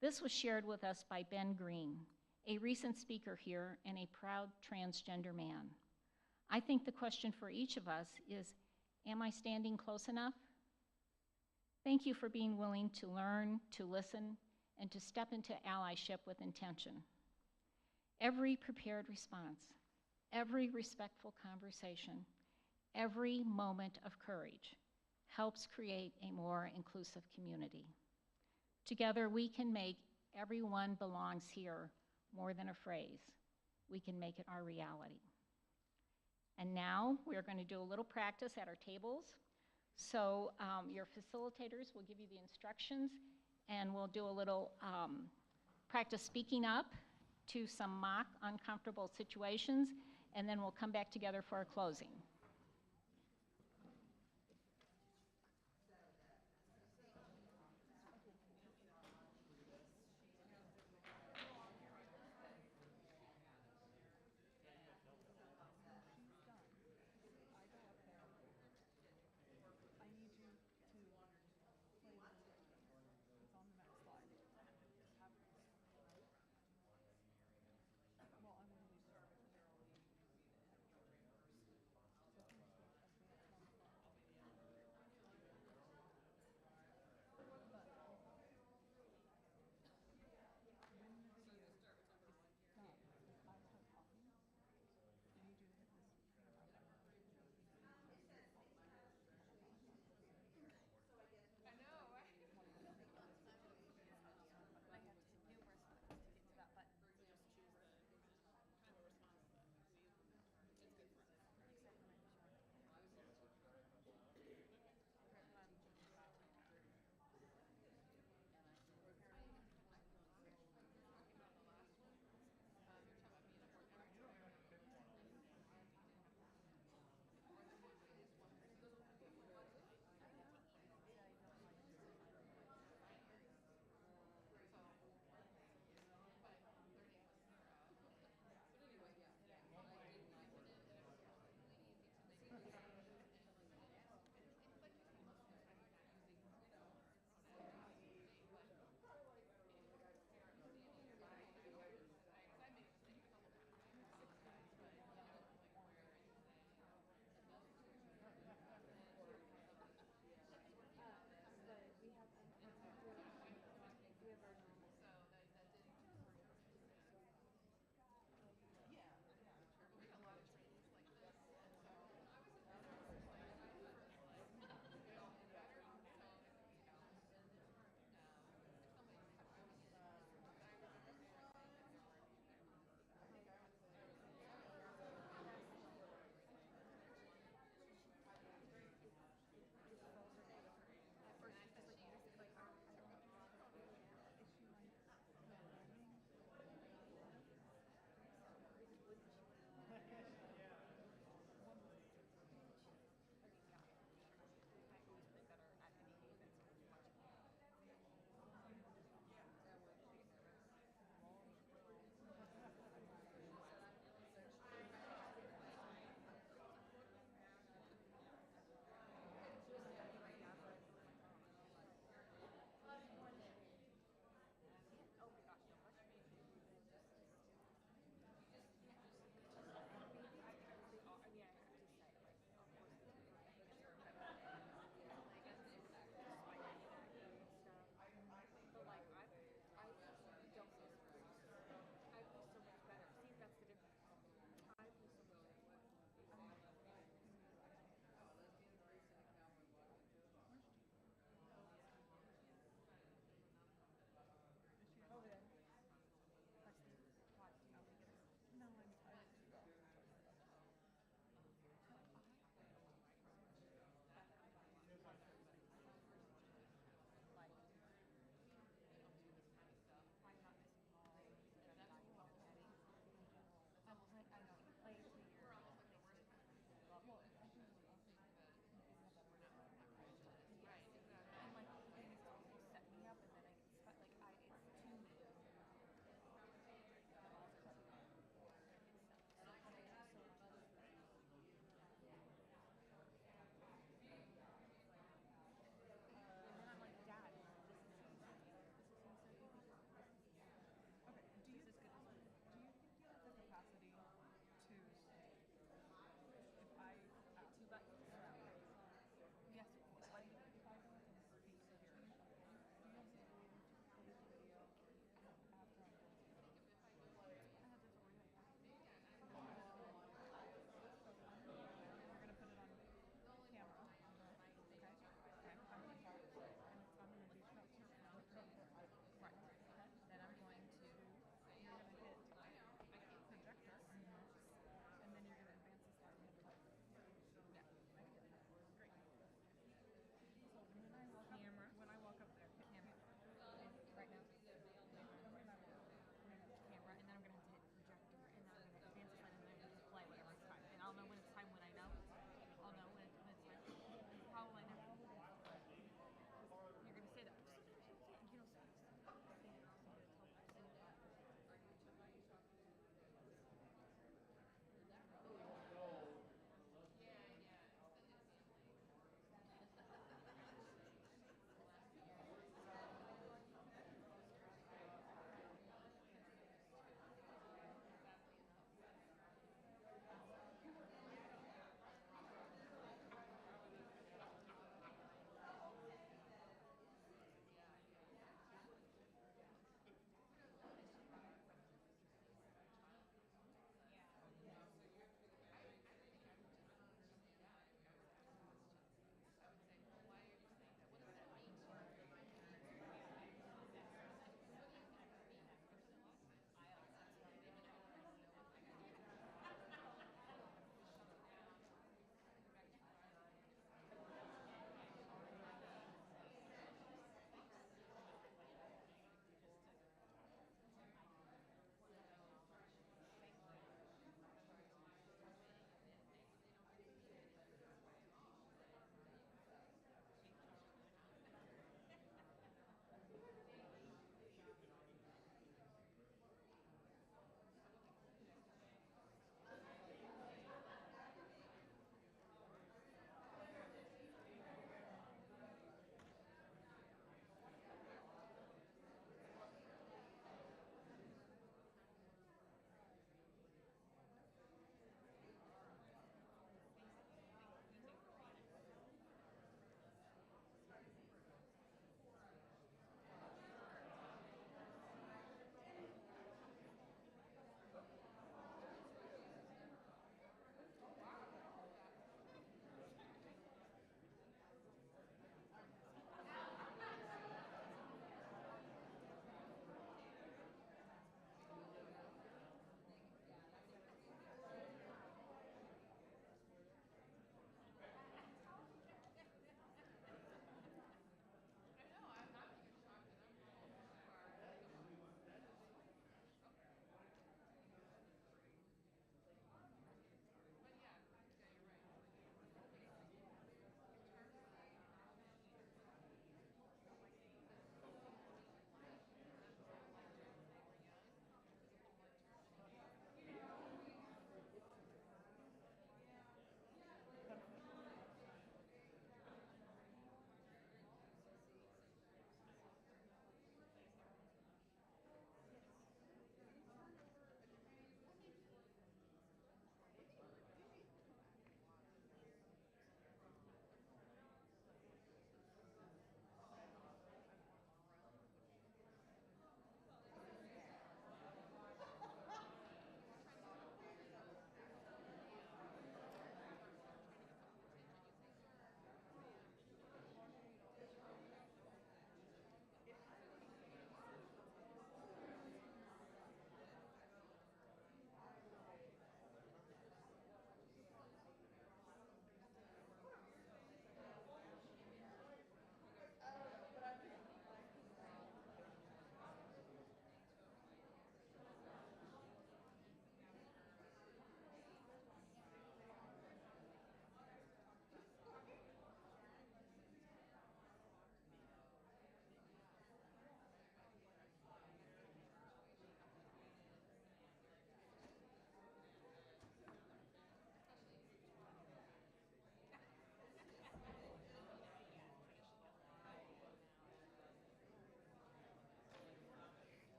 This was shared with us by Ben Green, a recent speaker here and a proud transgender man. I think the question for each of us is, am I standing close enough? Thank you for being willing to learn, to listen, and to step into allyship with intention. Every prepared response, every respectful conversation, every moment of courage helps create a more inclusive community. Together, we can make "everyone belongs here" more than a phrase. We can make it our reality. And now we are going to do a little practice at our tables. So your facilitators will give you the instructions, and we'll do a little practice speaking up to some mock uncomfortable situations, and then we'll come back together for our closing.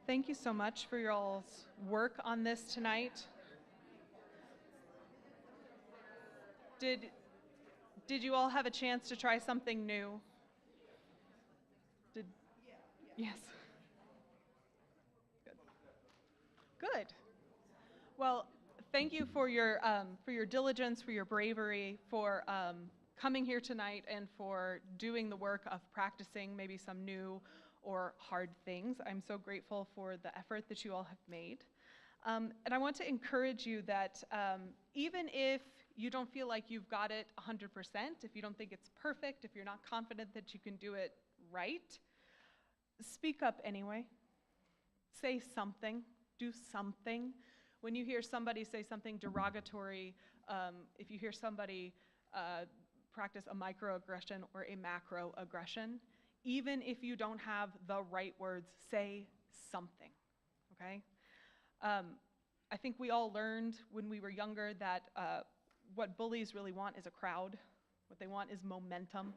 thank you so much for your all's work on this tonight. Did you all have a chance to try something new? Yes. Good. Well, thank you for your diligence, for your bravery, for coming here tonight, and for doing the work of practicing maybe some new or hard things. I'm so grateful for the effort that you all have made. And I want to encourage you that even if you don't feel like you've got it 100%, if you don't think it's perfect, if you're not confident that you can do it right, speak up anyway. Say something. Do something. When you hear somebody say something derogatory, if you hear somebody practice a microaggression or a macroaggression, even if you don't have the right words, say something, okay? I think we all learned when we were younger that what bullies really want is a crowd. What they want is momentum.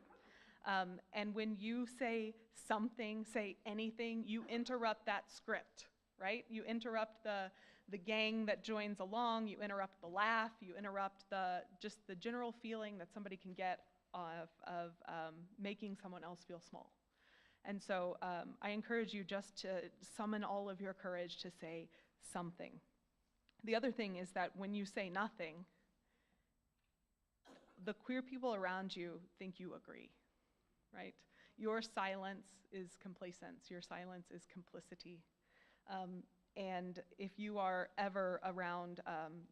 And when you say something, say anything, you interrupt that script, right? You interrupt the gang that joins along, you interrupt the laugh, you interrupt just the general feeling that somebody can get of making someone else feel small. And so I encourage you just to summon all of your courage to say something. The other thing is that when you say nothing, the queer people around you think you agree, right? Your silence is complacence. Your silence is complicity. And if you are ever around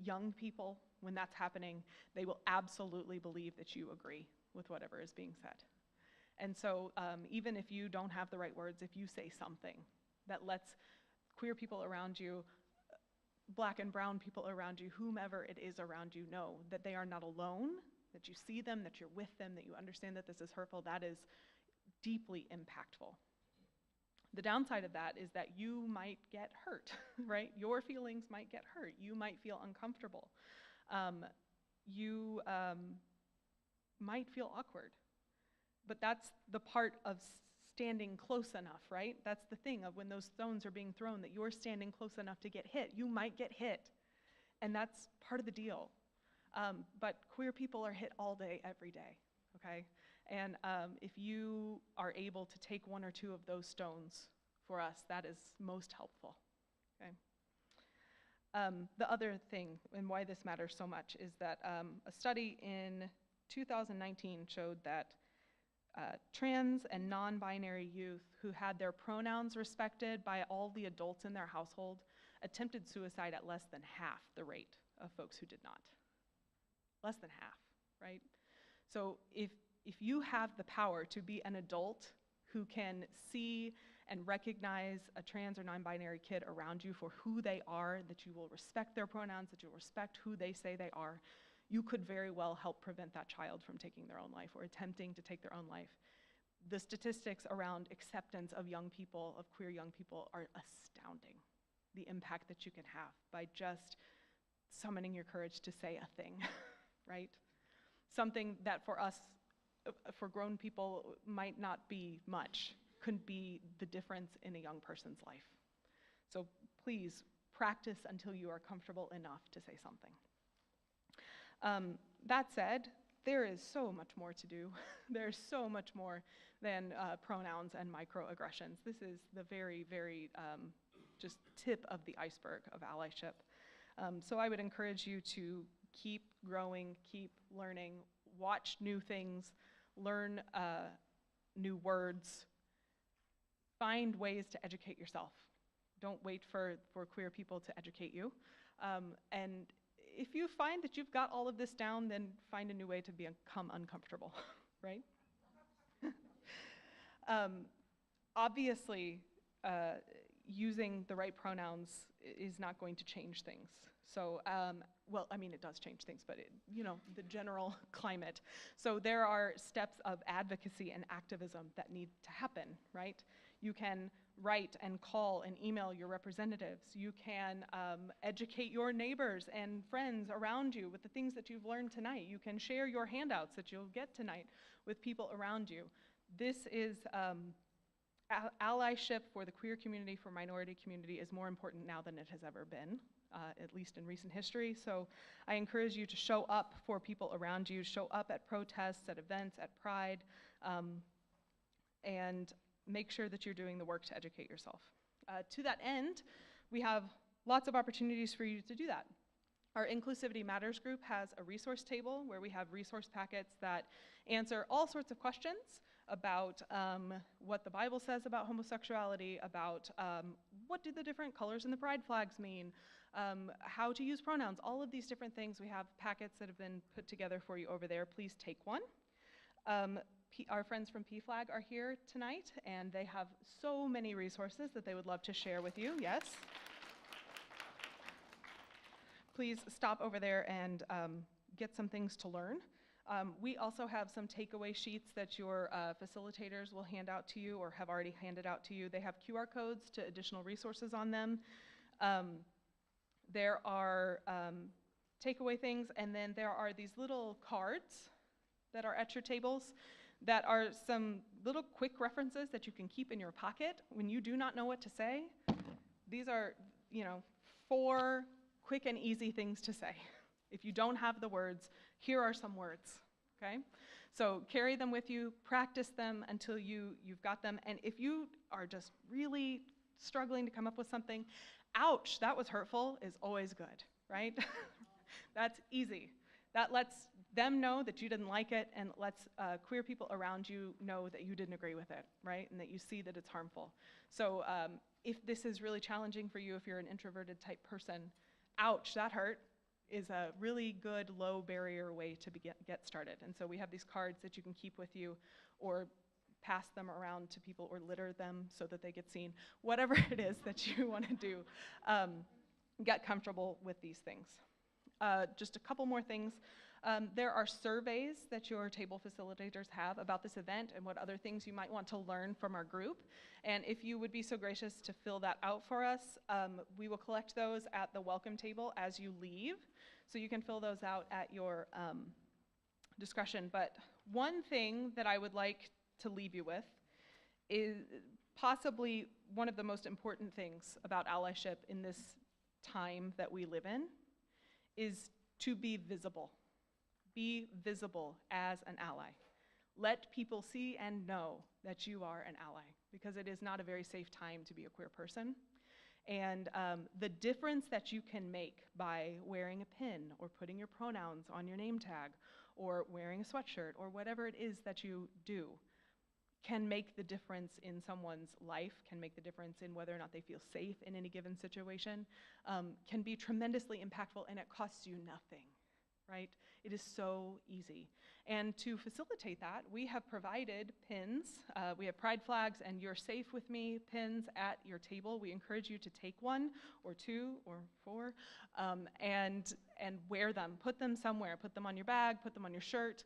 young people when that's happening, they will absolutely believe that you agree with whatever is being said. And so even if you don't have the right words, if you say something that lets queer people around you, Black and brown people around you, whomever it is around you, know that they are not alone, that you see them, that you're with them, that you understand that this is hurtful, that is deeply impactful. The downside of that is that you might get hurt, right? Your feelings might get hurt. You might feel uncomfortable. You might feel awkward. But that's the part of standing close enough, right? That's the thing of when those stones are being thrown, that you're standing close enough to get hit. You might get hit, and that's part of the deal. But queer people are hit all day, every day, okay? And if you are able to take one or two of those stones for us, that is most helpful, okay? The other thing, and why this matters so much, is that a study in 2019 showed that trans and non-binary youth who had their pronouns respected by all the adults in their household attempted suicide at less than half the rate of folks who did not. Less than half, right? So if you have the power to be an adult who can see and recognize a trans or non-binary kid around you for who they are, that you will respect their pronouns, that you'll respect who they say they are, you could very well help prevent that child from taking their own life or attempting to take their own life. The statistics around acceptance of young people, of queer young people, are astounding. The impact that you can have by just summoning your courage to say a thing, right? Something that for us, for grown people, might not be much, could be the difference in a young person's life. So please practice until you are comfortable enough to say something. That said, there is so much more to do. There's so much more than pronouns and microaggressions. This is the very, very just tip of the iceberg of allyship. So I would encourage you to keep growing, keep learning, watch new things, learn new words, find ways to educate yourself. Don't wait for queer people to educate you. And if you find that you've got all of this down, then find a new way to become uncomfortable, right? Obviously, using the right pronouns is not going to change things. So, well, I mean, it does change things, but the general climate. So there are steps of advocacy and activism that need to happen, right? You can write and call and email your representatives. You can educate your neighbors and friends around you with the things that you've learned tonight. You can share your handouts that you'll get tonight with people around you. This is Allyship for the queer community, for minority community, is more important now than it has ever been, at least in recent history. So I encourage you to show up for people around you, show up at protests, at events, at Pride, and make sure that you're doing the work to educate yourself. To that end, we have lots of opportunities for you to do that. Our Inclusivity Matters group has a resource table where we have resource packets that answer all sorts of questions about what the Bible says about homosexuality, about what do the different colors in the pride flags mean, how to use pronouns, all of these different things. We have packets that have been put together for you over there. Please take one. Our friends from PFLAG are here tonight, and they have so many resources that they would love to share with you. Yes? Please stop over there and get some things to learn. We also have some takeaway sheets that your facilitators will hand out to you or have already handed out to you. They have QR codes to additional resources on them. There are takeaway things, and then there are these little cards that are at your tables that are some little quick references that you can keep in your pocket when you do not know what to say. These are, 4 quick and easy things to say. If you don't have the words, here are some words, okay? So carry them with you, practice them until you've got them, and if you are just really struggling to come up with something, ouch, that was hurtful, is always good, right? That's easy. That lets them know that you didn't like it, and lets queer people around you know that you didn't agree with it, right? And that you see that it's harmful. So if this is really challenging for you, if you're an introverted type person, ouch, that hurt, is a really good low barrier way to get started. And so we have these cards that you can keep with you or pass them around to people or litter them so that they get seen. Whatever it is that you want to do, get comfortable with these things. Just a couple more things. There are surveys that your table facilitators have about this event and what other things you might want to learn from our group. And if you would be so gracious to fill that out for us, we will collect those at the welcome table as you leave. So you can fill those out at your discretion. But one thing that I would like to leave you with is possibly one of the most important things about allyship in this time that we live in is to be visible. Be visible as an ally. Let people see and know that you are an ally, because it is not a very safe time to be a queer person. And the difference that you can make by wearing a pin or putting your pronouns on your name tag or wearing a sweatshirt or whatever it is that you do can make the difference in someone's life, can make the difference in whether or not they feel safe in any given situation, can be tremendously impactful, and it costs you nothing, right? It is so easy. And to facilitate that, we have provided pins. We have pride flags and You're Safe With Me pins at your table. We encourage you to take 1 or 2 or 4 and wear them. Put them somewhere. Put them on your bag, put them on your shirt.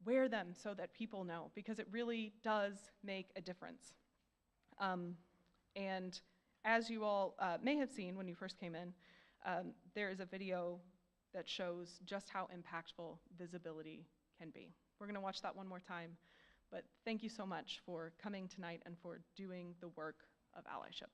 Wear them so that people know, because it really does make a difference. And as you all may have seen when you first came in, there is a video that shows just how impactful visibility can be. We're going to watch that one more time, but thank you so much for coming tonight and for doing the work of allyship.